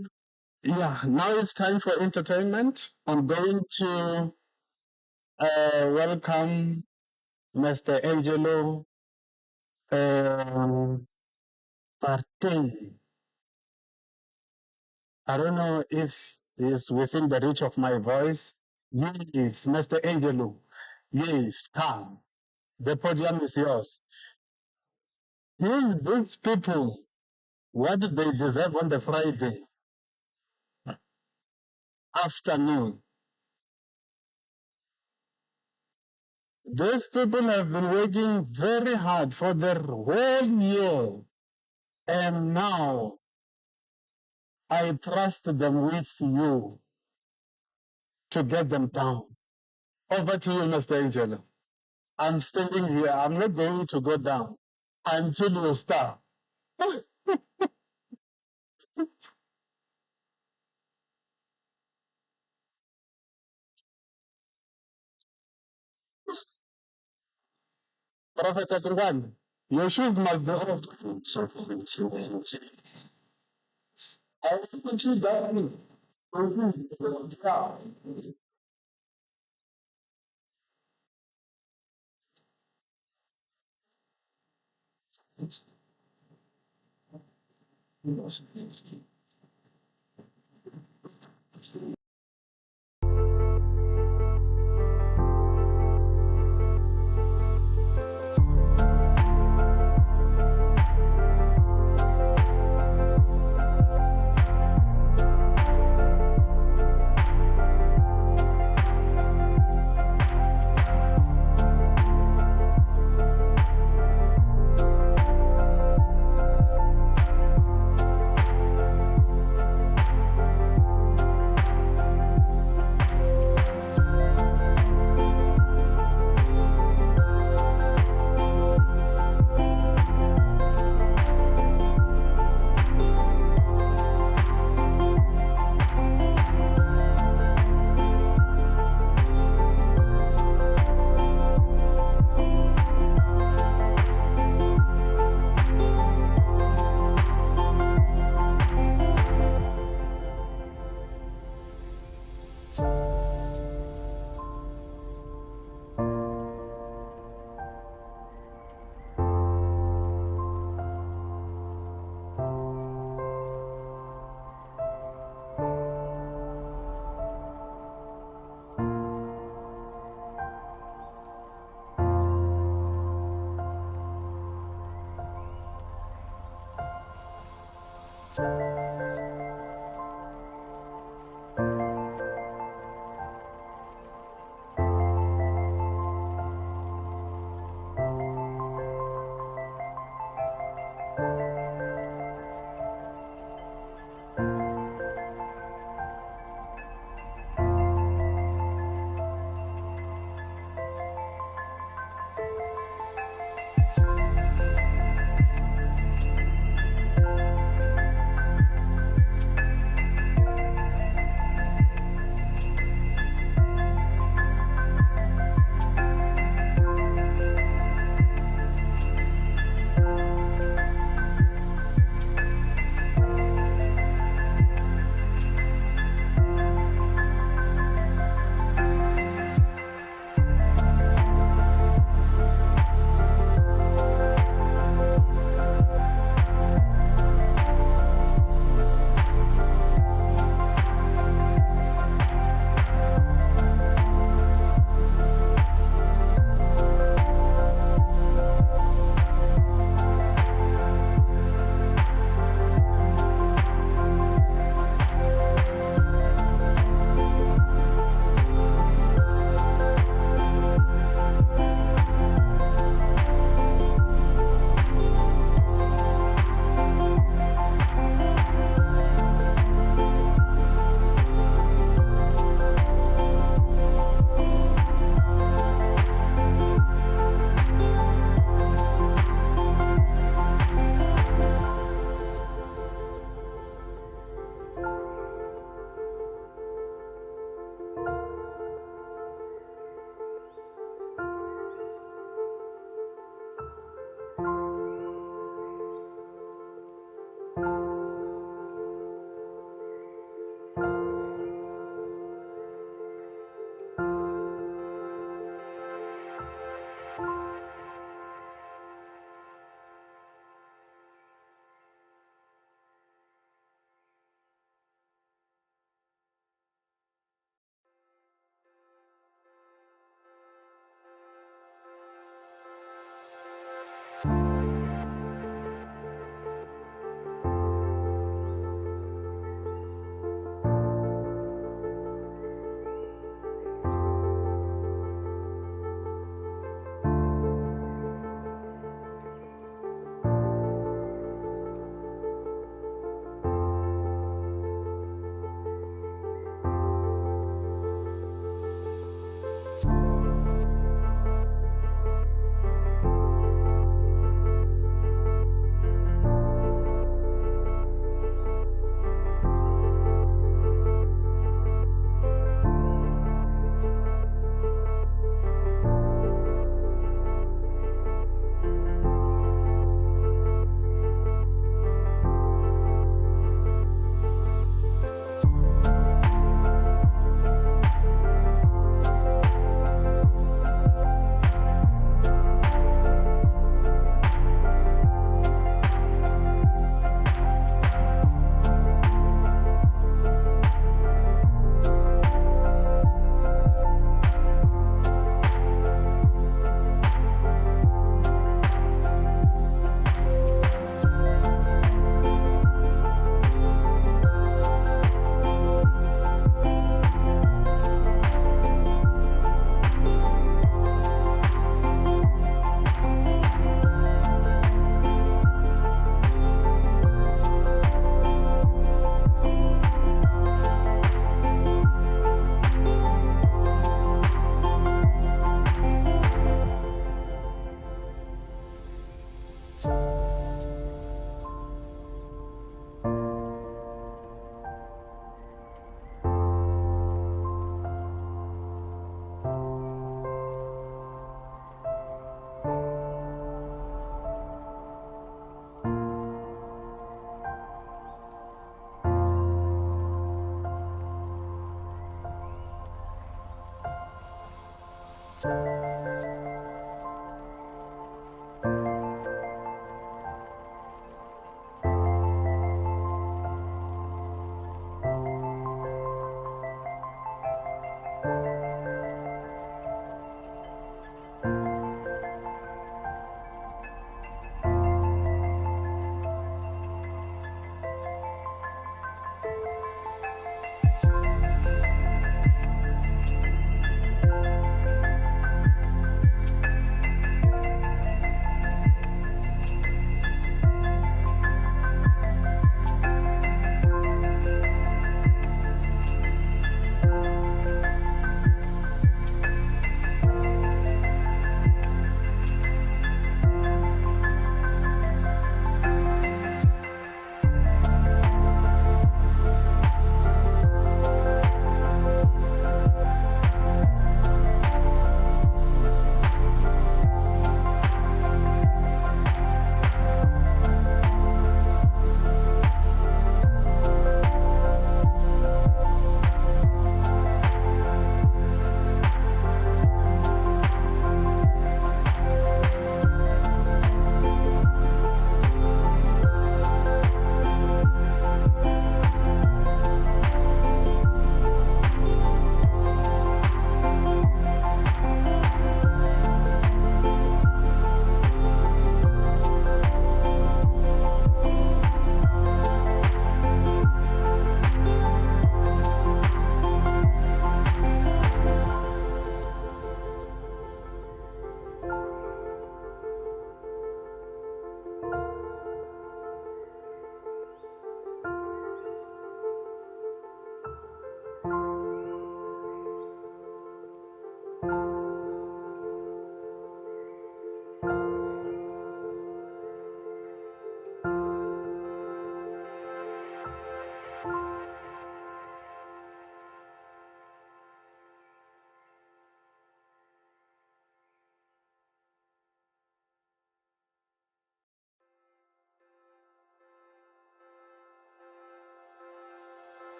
now it's time for entertainment. I'm going to welcome Mr. Angelo Partey. I don't know if he's within the reach of my voice. Yes, Mr. Angelo. Yes, come. The podium is yours. Give these people what they deserve on the Friday afternoon. These people have been working very hard for their whole year. And now I trust them with you to get them down. Over to you, Mr. Angelo. I'm standing here. I'm not going to go down until you start. Professor Sirwan, your shoes must be off. I will put you down.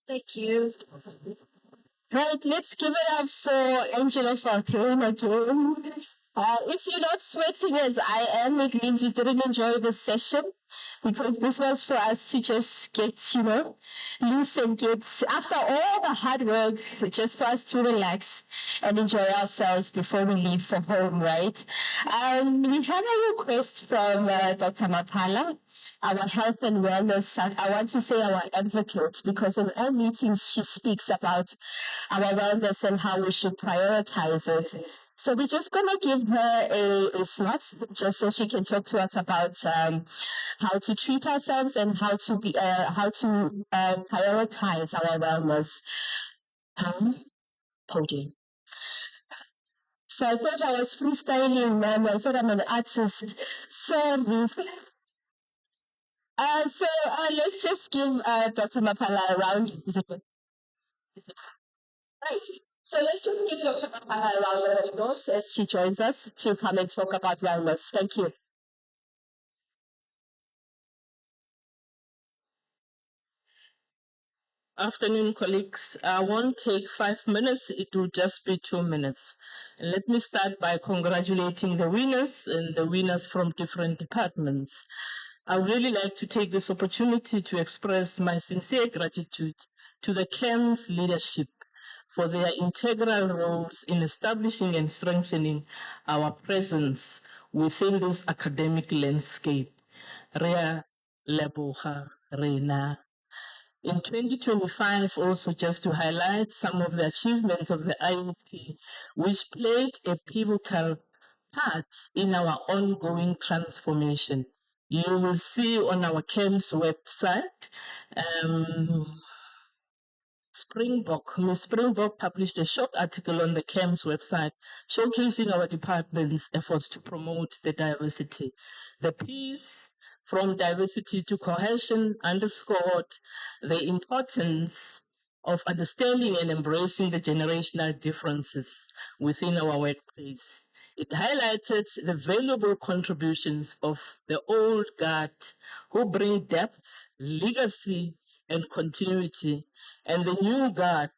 Thank you. Right, let's give it up for Angela Fontaine again. If you're not sweating as I am, it means you didn't enjoy this session because this was for us to just get, loose and get, after all the hard work, just for us to relax and enjoy ourselves before we leave for home, right? We have a request from Dr. Mapala, our health and wellness, I want to say our advocate, because in all meetings she speaks about our wellness and how we should prioritize it. So we're just going to give her a slot just so she can talk to us about how to treat ourselves and how to prioritize our wellness. Podium. So I thought I was freestyling, ma'am. I thought I'm an artist. Sorry. Let's just give Dr. Mapala a round. Is it good? Right. So let's just give Dr. Mapala a round of applause as she joins us to come and talk about wellness. Thank you. Afternoon, colleagues. I won't take 5 minutes, it will just be 2 minutes. And let me start by congratulating the winners and the winners from different departments. I would really like to take this opportunity to express my sincere gratitude to the CEMS leadership for their integral roles in establishing and strengthening our presence within this academic landscape. Rea leboha rena. In 2025, also just to highlight some of the achievements of the IOP, which played a pivotal part in our ongoing transformation. You will see on our CEMS website, Ms. Springbok published a short article on the CEMS website showcasing our department's efforts to promote the diversity. The piece, From Diversity to Cohesion, underscored the importance of understanding and embracing the generational differences within our workplace. It highlighted the valuable contributions of the old guard who bring depth, legacy, and continuity, and the new guard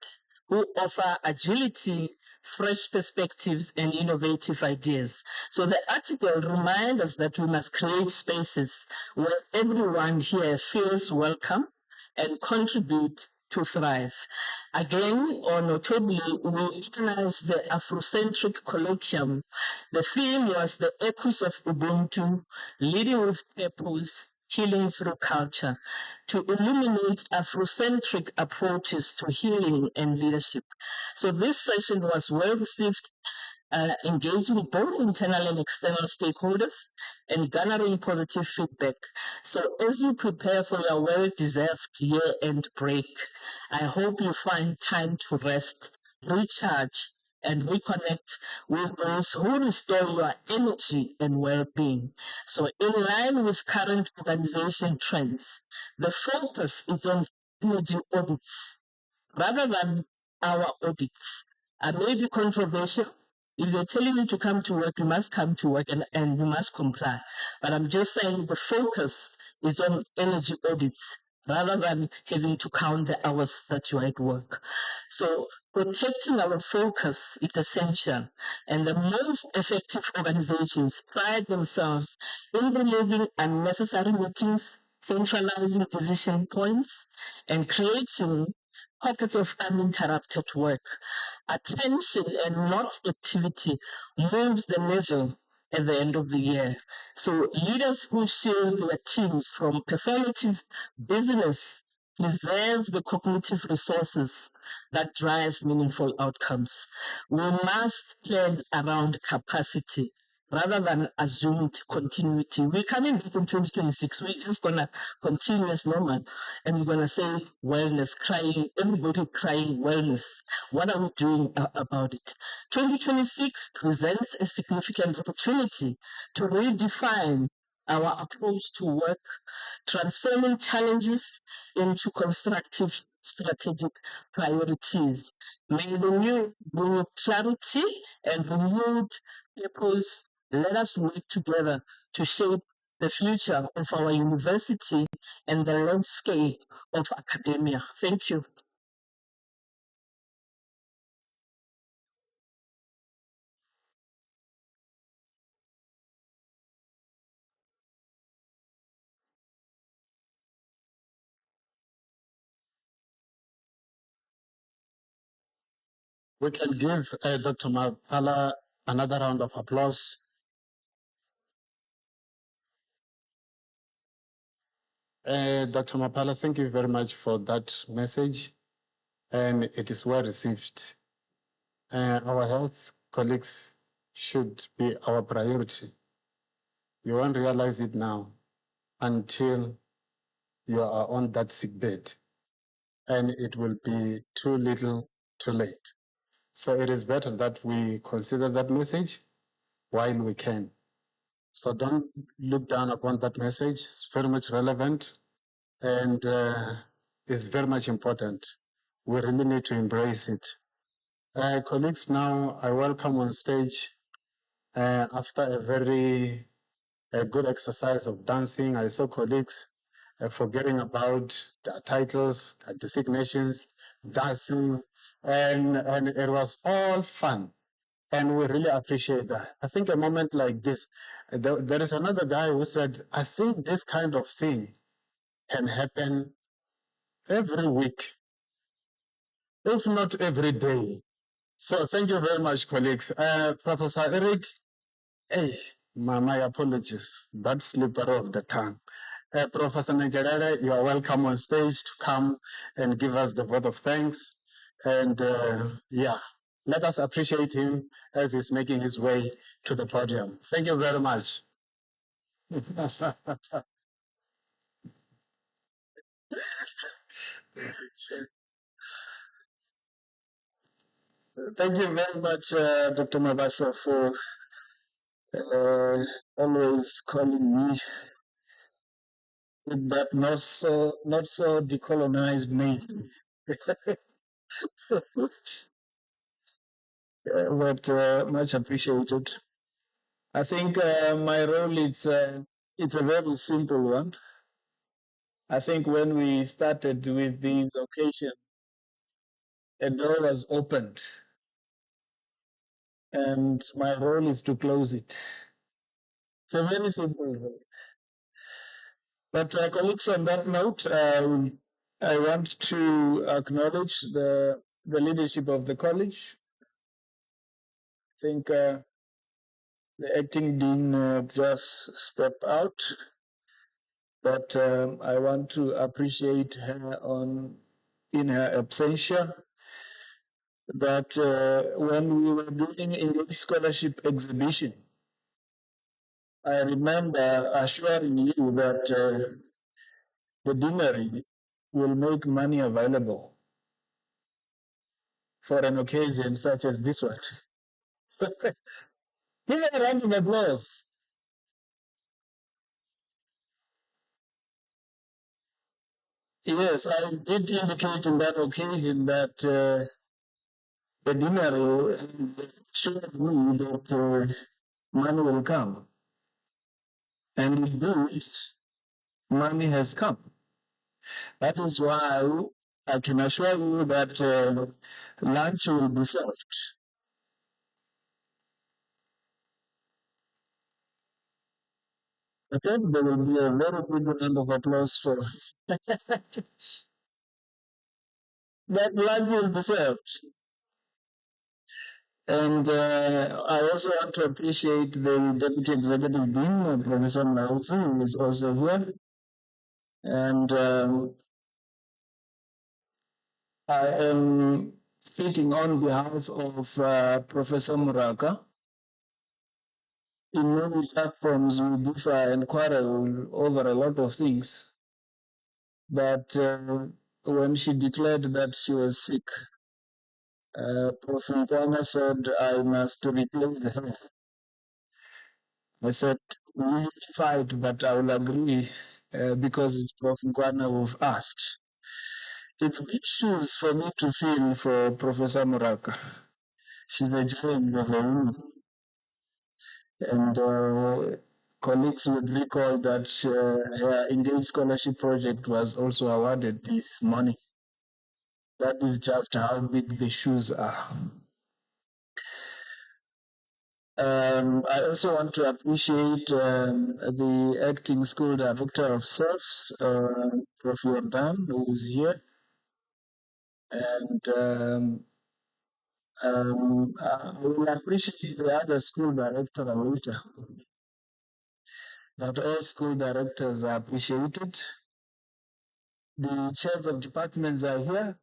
who offer agility, fresh perspectives, and innovative ideas. So the article reminds us that we must create spaces where everyone here feels welcome and contribute to thrive. Again, or notably, we organized the Afrocentric Colloquium. The theme was the echoes of Ubuntu, leading with purpose, healing through culture, to illuminate Afrocentric approaches to healing and leadership. So this session was well received, engaging both internal and external stakeholders and garnering positive feedback. So as you prepare for your well-deserved year-end break, I hope you find time to rest, recharge, and reconnect with those who restore your energy and well-being. So in line with current organization trends, the focus is on energy audits rather than our audits. I may be controversial. If they're telling you to come to work, you must come to work and you must comply. But I'm just saying the focus is on energy audits rather than having to count the hours that you're at work. So protecting our focus is essential. And the most effective organizations pride themselves in removing unnecessary meetings, centralizing decision points, and creating pockets of uninterrupted work. Attention and not activity moves the needle at the end of the year. So leaders who shield their teams from performative business preserve the cognitive resources that drive meaningful outcomes. We must plan around capacity rather than assumed continuity. We're coming back in 2026. We're just going to continue as normal. And we're going to say wellness, crying, everybody crying wellness. What are we doing about it? 2026 presents a significant opportunity to redefine our approach to work, transforming challenges into constructive strategic priorities. May the new bring clarity and renewed purpose. Let us work together to shape the future of our university and the landscape of academia. Thank you. We can give Dr. Mapala another round of applause. Dr. Mapala, thank you very much for that message, and it is well received. Our health colleagues should be our priority. You won't realize it now until you are on that sick bed, and it will be too little, too late. So it is better that we consider that message while we can. So don't look down upon that message. It's very much relevant and is very much important. We really need to embrace it. Colleagues, now I welcome on stage after a very good exercise of dancing. I saw colleagues forgetting about their titles, their designations, dancing, and it was all fun. And we really appreciate that. I think a moment like this, there is another guy who said, I think this kind of thing can happen every week, if not every day. So thank you very much, colleagues. Professor Eric, hey, my apologies, that slipper of the tongue. Professor Nigerere, you are welcome on stage to come and give us the vote of thanks. And yeah, let us appreciate him as he's making his way to the podium. Thank you very much. Thank you very much, Dr. Mabasa, for always calling me with that not so decolonized name. But much appreciated. I think my role it's a very simple one. I think when we started with this occasion, a door was opened, and my role is to close it. It's a very simple role. But colleagues, on that note, I want to acknowledge the leadership of the college. I think the acting dean just stepped out, but I want to appreciate her in her absentia. That when we were doing English scholarship exhibition, I remember assuring you that the deanery will make money available for an occasion such as this one. Give a round of applause. Yes, I did indicate in that occasion that the deanery showed me that money will come. And indeed, money has come. That is why I can assure you that lunch will be served. I think there will be a very big round of applause for that lunch will be served. And I also want to appreciate the Deputy Executive Dean, Professor Nauzi, who is also here. And I am speaking on behalf of Professor Muraka. In many platforms, we differ and quarrel over a lot of things. But when she declared that she was sick, Prof. Nkwana said, I must replace her. I said, we fight, but I will agree because it's Prof. Nkwana who've asked. It's big shoes for me to fill for Professor Muraka. She's a giant of a woman. And colleagues would recall that her Engage Scholarship Project was also awarded this morning. That is just how big the shoes are. I also want to appreciate the acting school director of SERFs, Prof. Jordan, who is here. And I will appreciate the other school director later, but all school directors are appreciated. The chairs of departments are here.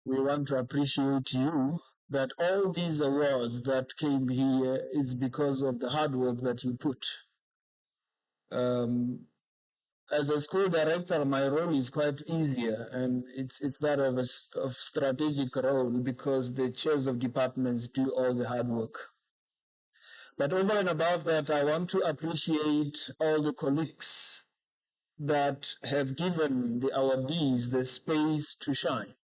We want to appreciate you that all these awards that came here is because of the hard work that you put. As a school director, my role is quite easier, and it's that of strategic role because the chairs of departments do all the hard work. But over and above that, I want to appreciate all the colleagues that have given the awardees the space to shine.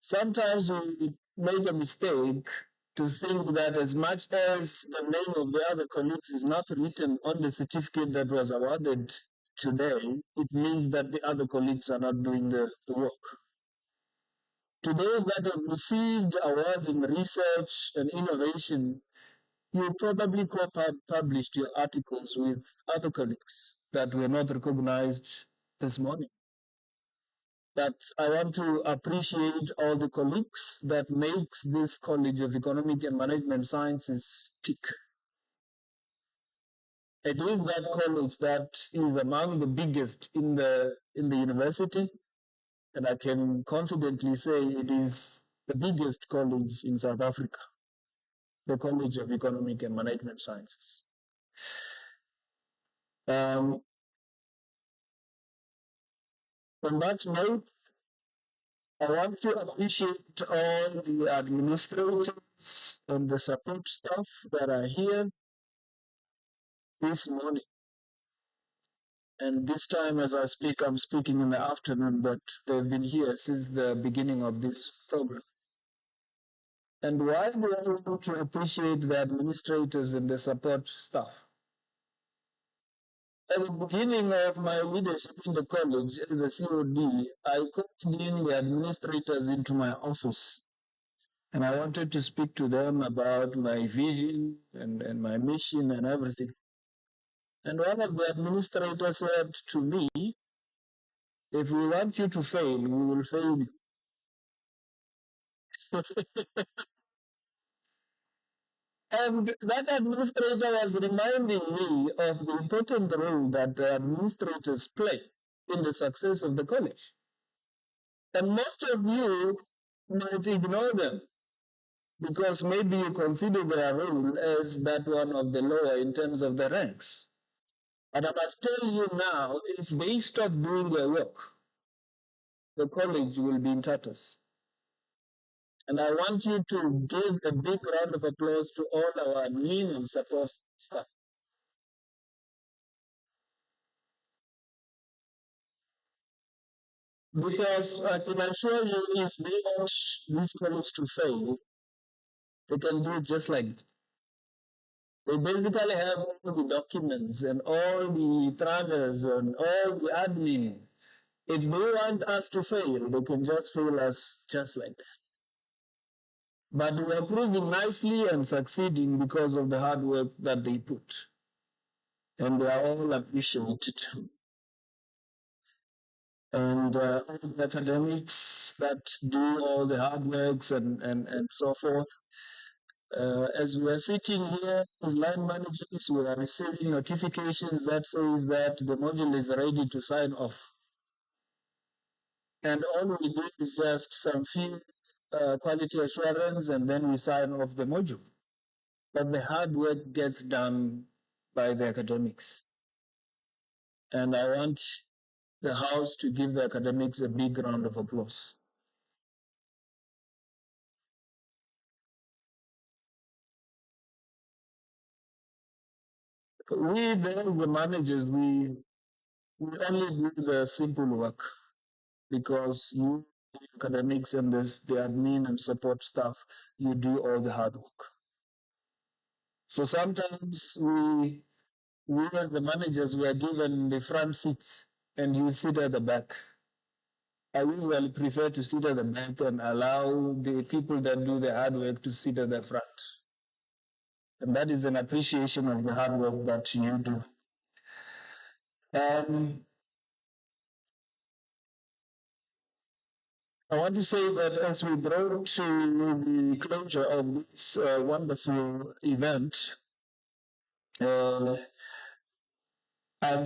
Sometimes we make a mistake to think that as much as the name of the other colleagues is not written on the certificate that was awarded today, it means that the other colleagues are not doing the work. To those that have received awards in research and innovation, you probably co-published your articles with other colleagues that were not recognized this morning. But I want to appreciate all the colleagues that makes this College of Economic and Management Sciences tick. It is that college that is among the biggest in the university, and I can confidently say it is the biggest college in South Africa, the College of Economic and Management Sciences. On that note, I want to appreciate all the administrators and the support staff that are here this morning. And this time, as I speak, I'm speaking in the afternoon, but they've been here since the beginning of this program. And why do I want to appreciate the administrators and the support staff? At the beginning of my leadership in the college as a COD, I called in the administrators into my office. And I wanted to speak to them about my vision and my mission and everything. And one of the administrators said to me, if we want you to fail, we will fail you. And that administrator was reminding me of the important role that the administrators play in the success of the college. And most of you might ignore them because maybe you consider their role as that one of the lower in terms of the ranks. But I must tell you now, if they stop doing their work, the college will be in tatters. And I want you to give a big round of applause to all our admin and support staff. Because I can assure you, if they want this college to fail, they can do it just like that. They basically have all the documents and all the trackers and all the admin. If they want us to fail, they can just fail us just like that. But we are cruising nicely and succeeding because of the hard work that they put. And they are all appreciated. And all the academics that do all the hard works and so forth. As we are sitting here as line managers, we are receiving notifications that says that the module is ready to sign off. And all we do is just some few quality assurance and then we sign off the module. But the hard work gets done by the academics. And I want the House to give the academics a big round of applause. We, the managers, we only do the simple work because you, the academics and the admin and support staff, you do all the hard work. So sometimes we as the managers were given the front seats and you sit at the back. I usually prefer to sit at the back and allow the people that do the hard work to sit at the front. And that is an appreciation of the hard work that you do. I want to say that as we draw to the closure of this wonderful event, I'm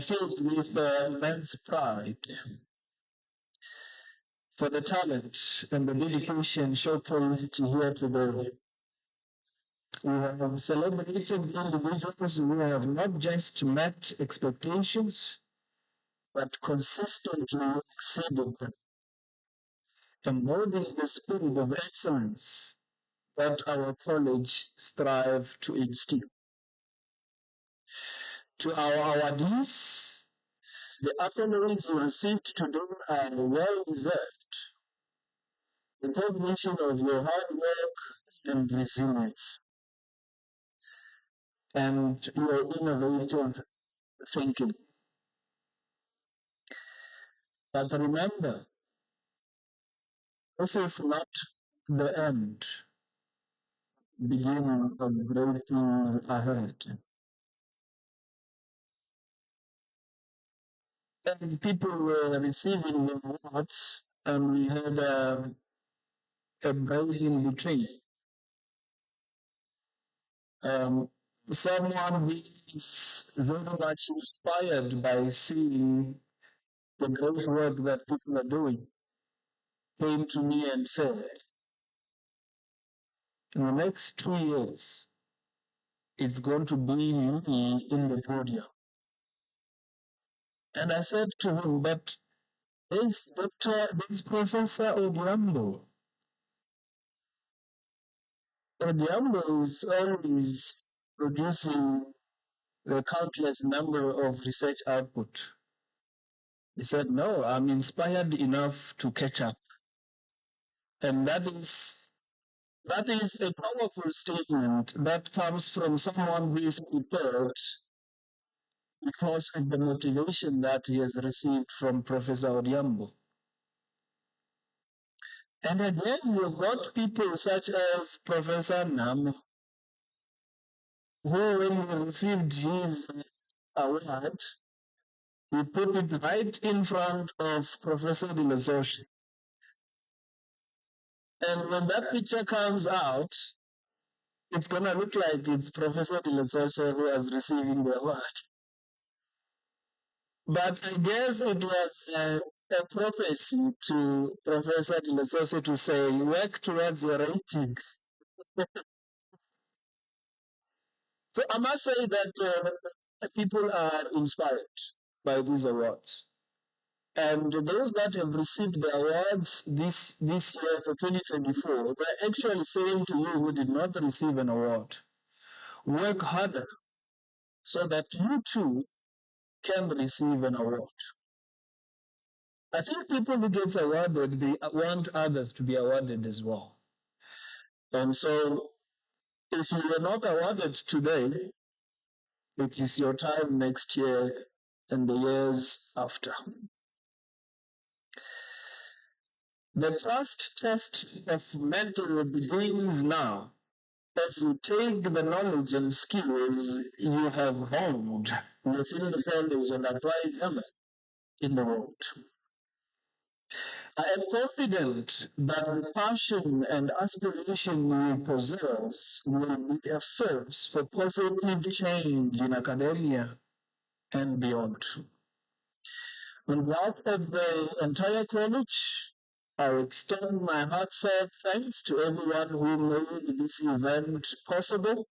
filled with immense pride for the talent and the dedication showcased here today. We have celebrated individuals who have not just met expectations, but consistently exceeded them, embodying the spirit of excellence that our college strive to instill. To our awardees, the accolades you received today are well deserved, recognition of your hard work and resilience, and your innovative thinking. But remember, this is not the end, beginning of great things ahead. As people were receiving the awards, and we had a break in between. Someone who is very much inspired by seeing the great work that people are doing came to me and said, in the next 2 years, it's going to be me in the podium. And I said to him, but there's Professor Odhiambo. Odhiambo is always producing a countless number of research output. He said, no, I'm inspired enough to catch up. And that is a powerful statement that comes from someone who is prepared because of the motivation that he has received from Professor Odhiambo. And again, you've got people such as Professor Namo, who, when he received his award, he put it right in front of Professor de Lesotho. And when that picture comes out, it's going to look like it's Professor de Lesotho who is receiving the award. But I guess it was a prophecy to Professor de Lesotho to say, work towards your ratings. So I must say that people are inspired by these awards. And those that have received the awards this year for 2024, they're actually saying to you who did not receive an award, work harder so that you too can receive an award. I think people who get awarded, they want others to be awarded as well. And so if you were not awarded today, it is your time next year and the years after. The trust test of mentor begins now as you take the knowledge and skills you have honed within the college and apply them in the world. I am confident that the passion and aspiration you possess will be a force for positive change in academia and beyond. On behalf of the entire college, I extend my heartfelt thanks to everyone who made this event possible,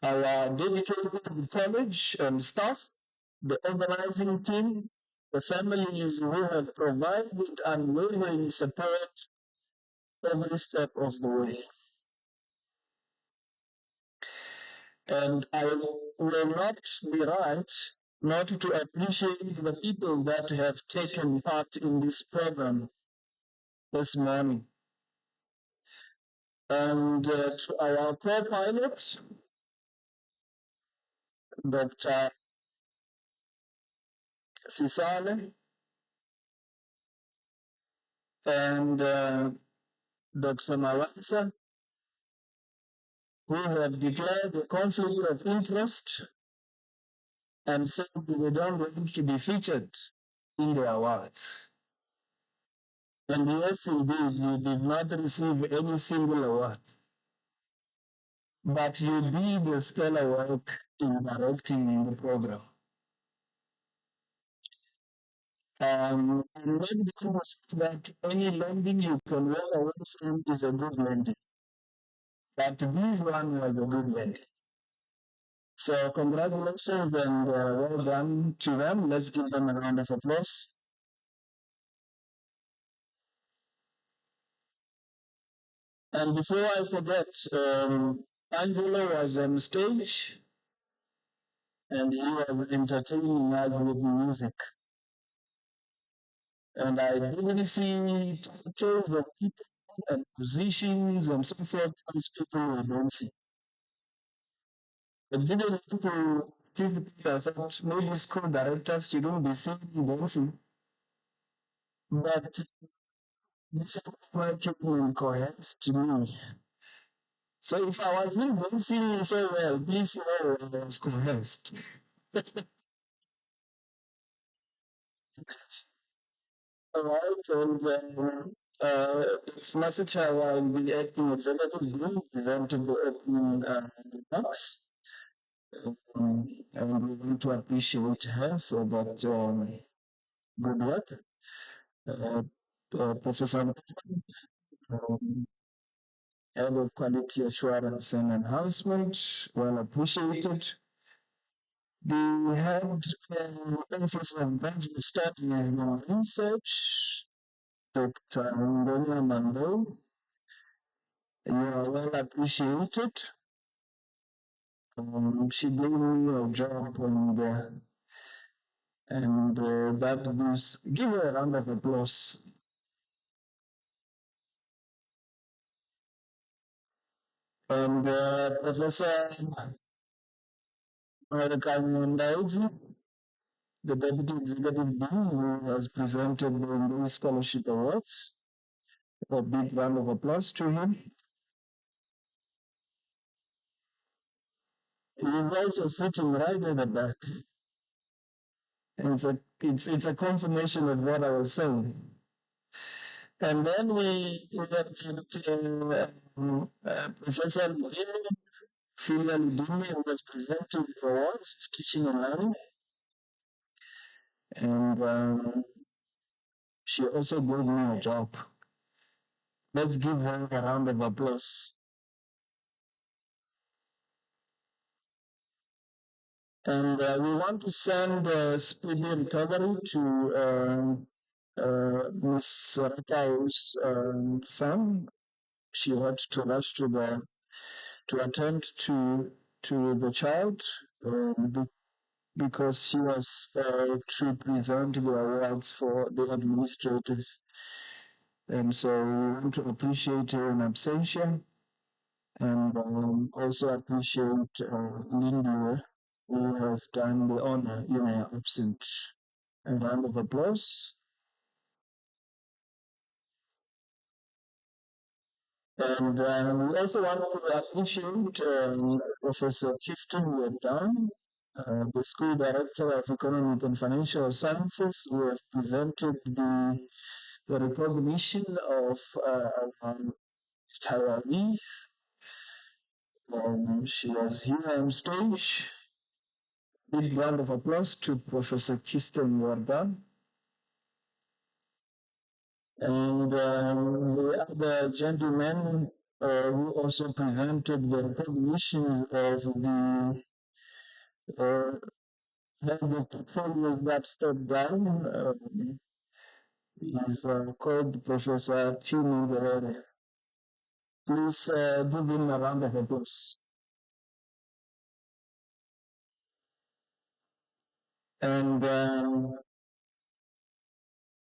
our dedicated college and staff, the organizing team, the families who have provided unwavering support every step of the way. And I will not be right not to appreciate the people that have taken part in this program this morning. And to our co-pilot, Dr. Sisale, and Dr. Mawasa, who have declared a conflict of interest and said they don't want to be featured in the awards. And yes, indeed, you did not receive any single award, but you did a stellar work in directing the program. And not because that any landing you can walk away from is a good landing, but this one was a good landing. So congratulations and well done to them. Let's give them a round of applause. And before I forget, Angelo was on stage and he was entertaining us with music. And I didn't see photos of people and musicians and so forth as people were dancing. I didn't want to participate. I thought maybe school directors shouldn't be seen dancing. But this is what kept me incorrect to me. So if I wasn't dancing so well, please know I was coerced. Alright, and this message I will be acting executive group designed to go open remarks. And we want to appreciate her for that good work. Professor Head of Quality Assurance and Enhancement, well appreciated. The head Office of Graduate Studies and Research, Dr. Ngonya Mando, you are well appreciated. She gave me a job and that gives, give her a round of applause. And Professor American the Deputy Executive Dean, who has presented the scholarship awards. A big round of applause to him. He is also sitting right at the back. And it's a confirmation of what I was saying. And then we had Professor Filia Ludini, who was presenting the awards of teaching and learning. And she also gave me a job. Let's give her a round of applause. And we want to send speedy recovery to Ms. Ratau's son. She had to rush to attend to the child because she was to present the awards for the administrators. And so we want to appreciate her in absentia and also appreciate Linda, who has done the honor in her absence. A round of applause. And we also want to appreciate Professor Kirsten Wedan, the School Director of Economic and Financial Sciences, who have presented the recognition of Taiwanese. She was here on stage. Big round of applause to Professor Kirsten Wedan. And the other gentleman who also presented the recognition of the head of portfolios that stepped down is called Professor Tino Guerrero. Please give him a round of applause. And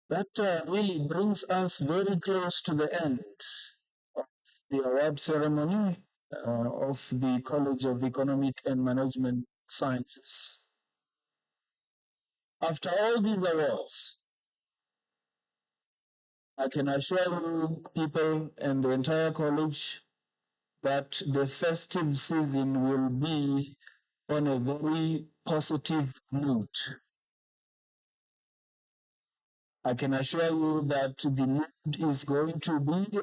that really brings us very close to the end of the award ceremony of the College of Economic and Management Sciences. After all these awards, I can assure you, people and the entire college, that the festive season will be on a very positive note. I can assure you that the mood is going to be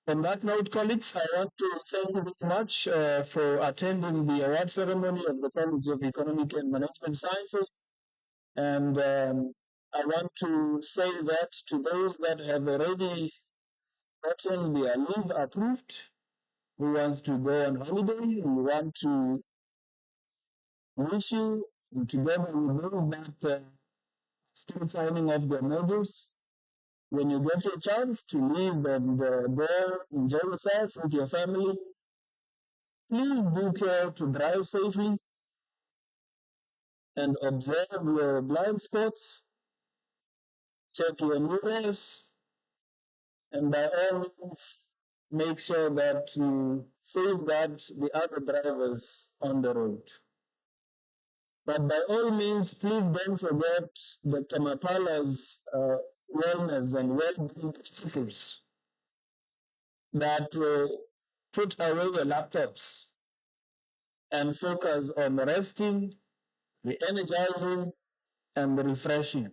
on that note, colleagues, I want to thank you very much for attending the award ceremony of the College of Economic and Management Sciences. And I want to say that to those that have already gotten their leave approved, who wants to go on holiday, we want to wish you, together with those that still signing off their modules, when you get a chance to leave and go enjoy yourself with your family, please do care to drive safely and observe your blind spots, check your mirrors, and by all means, make sure that you safeguard the other drivers on the road. But by all means, please don't forget Dr. Mapala's wellness and well-being principles that put away your laptops and focus on resting, the energizing, and the refreshing.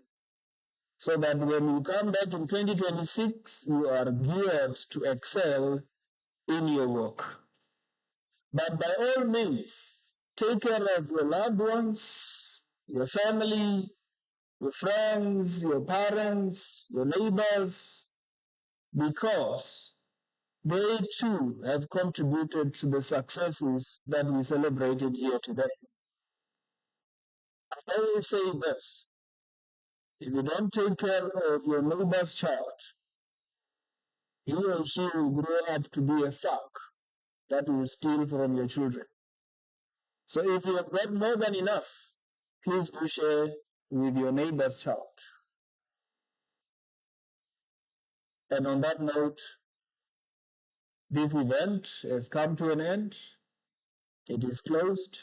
So that when you come back in 2026, you are geared to excel in your work. But by all means, take care of your loved ones, your family, your friends, your parents, your neighbors, because they too have contributed to the successes that we celebrated here today. I always say this: if you don't take care of your neighbor's child, he or she will grow up to be a thug that will steal from your children. So if you have got more than enough, please do share with your neighbor's child. And on that note, this event has come to an end. It is closed,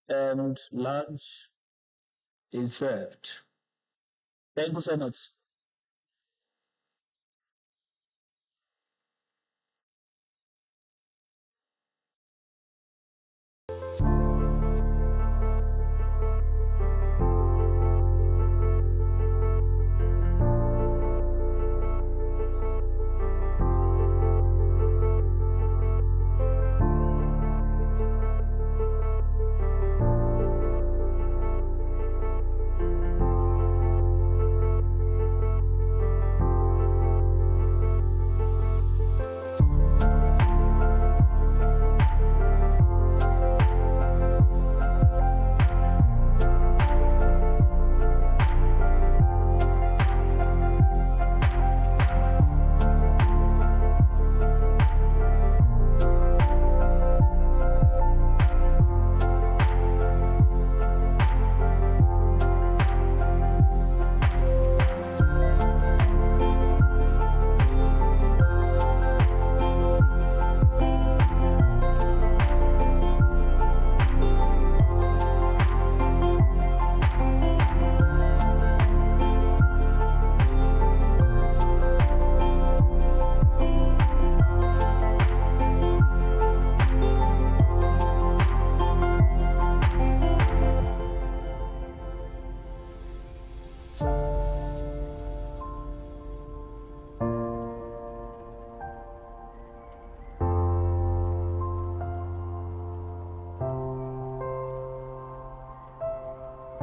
and lunch is served. Thank you so much.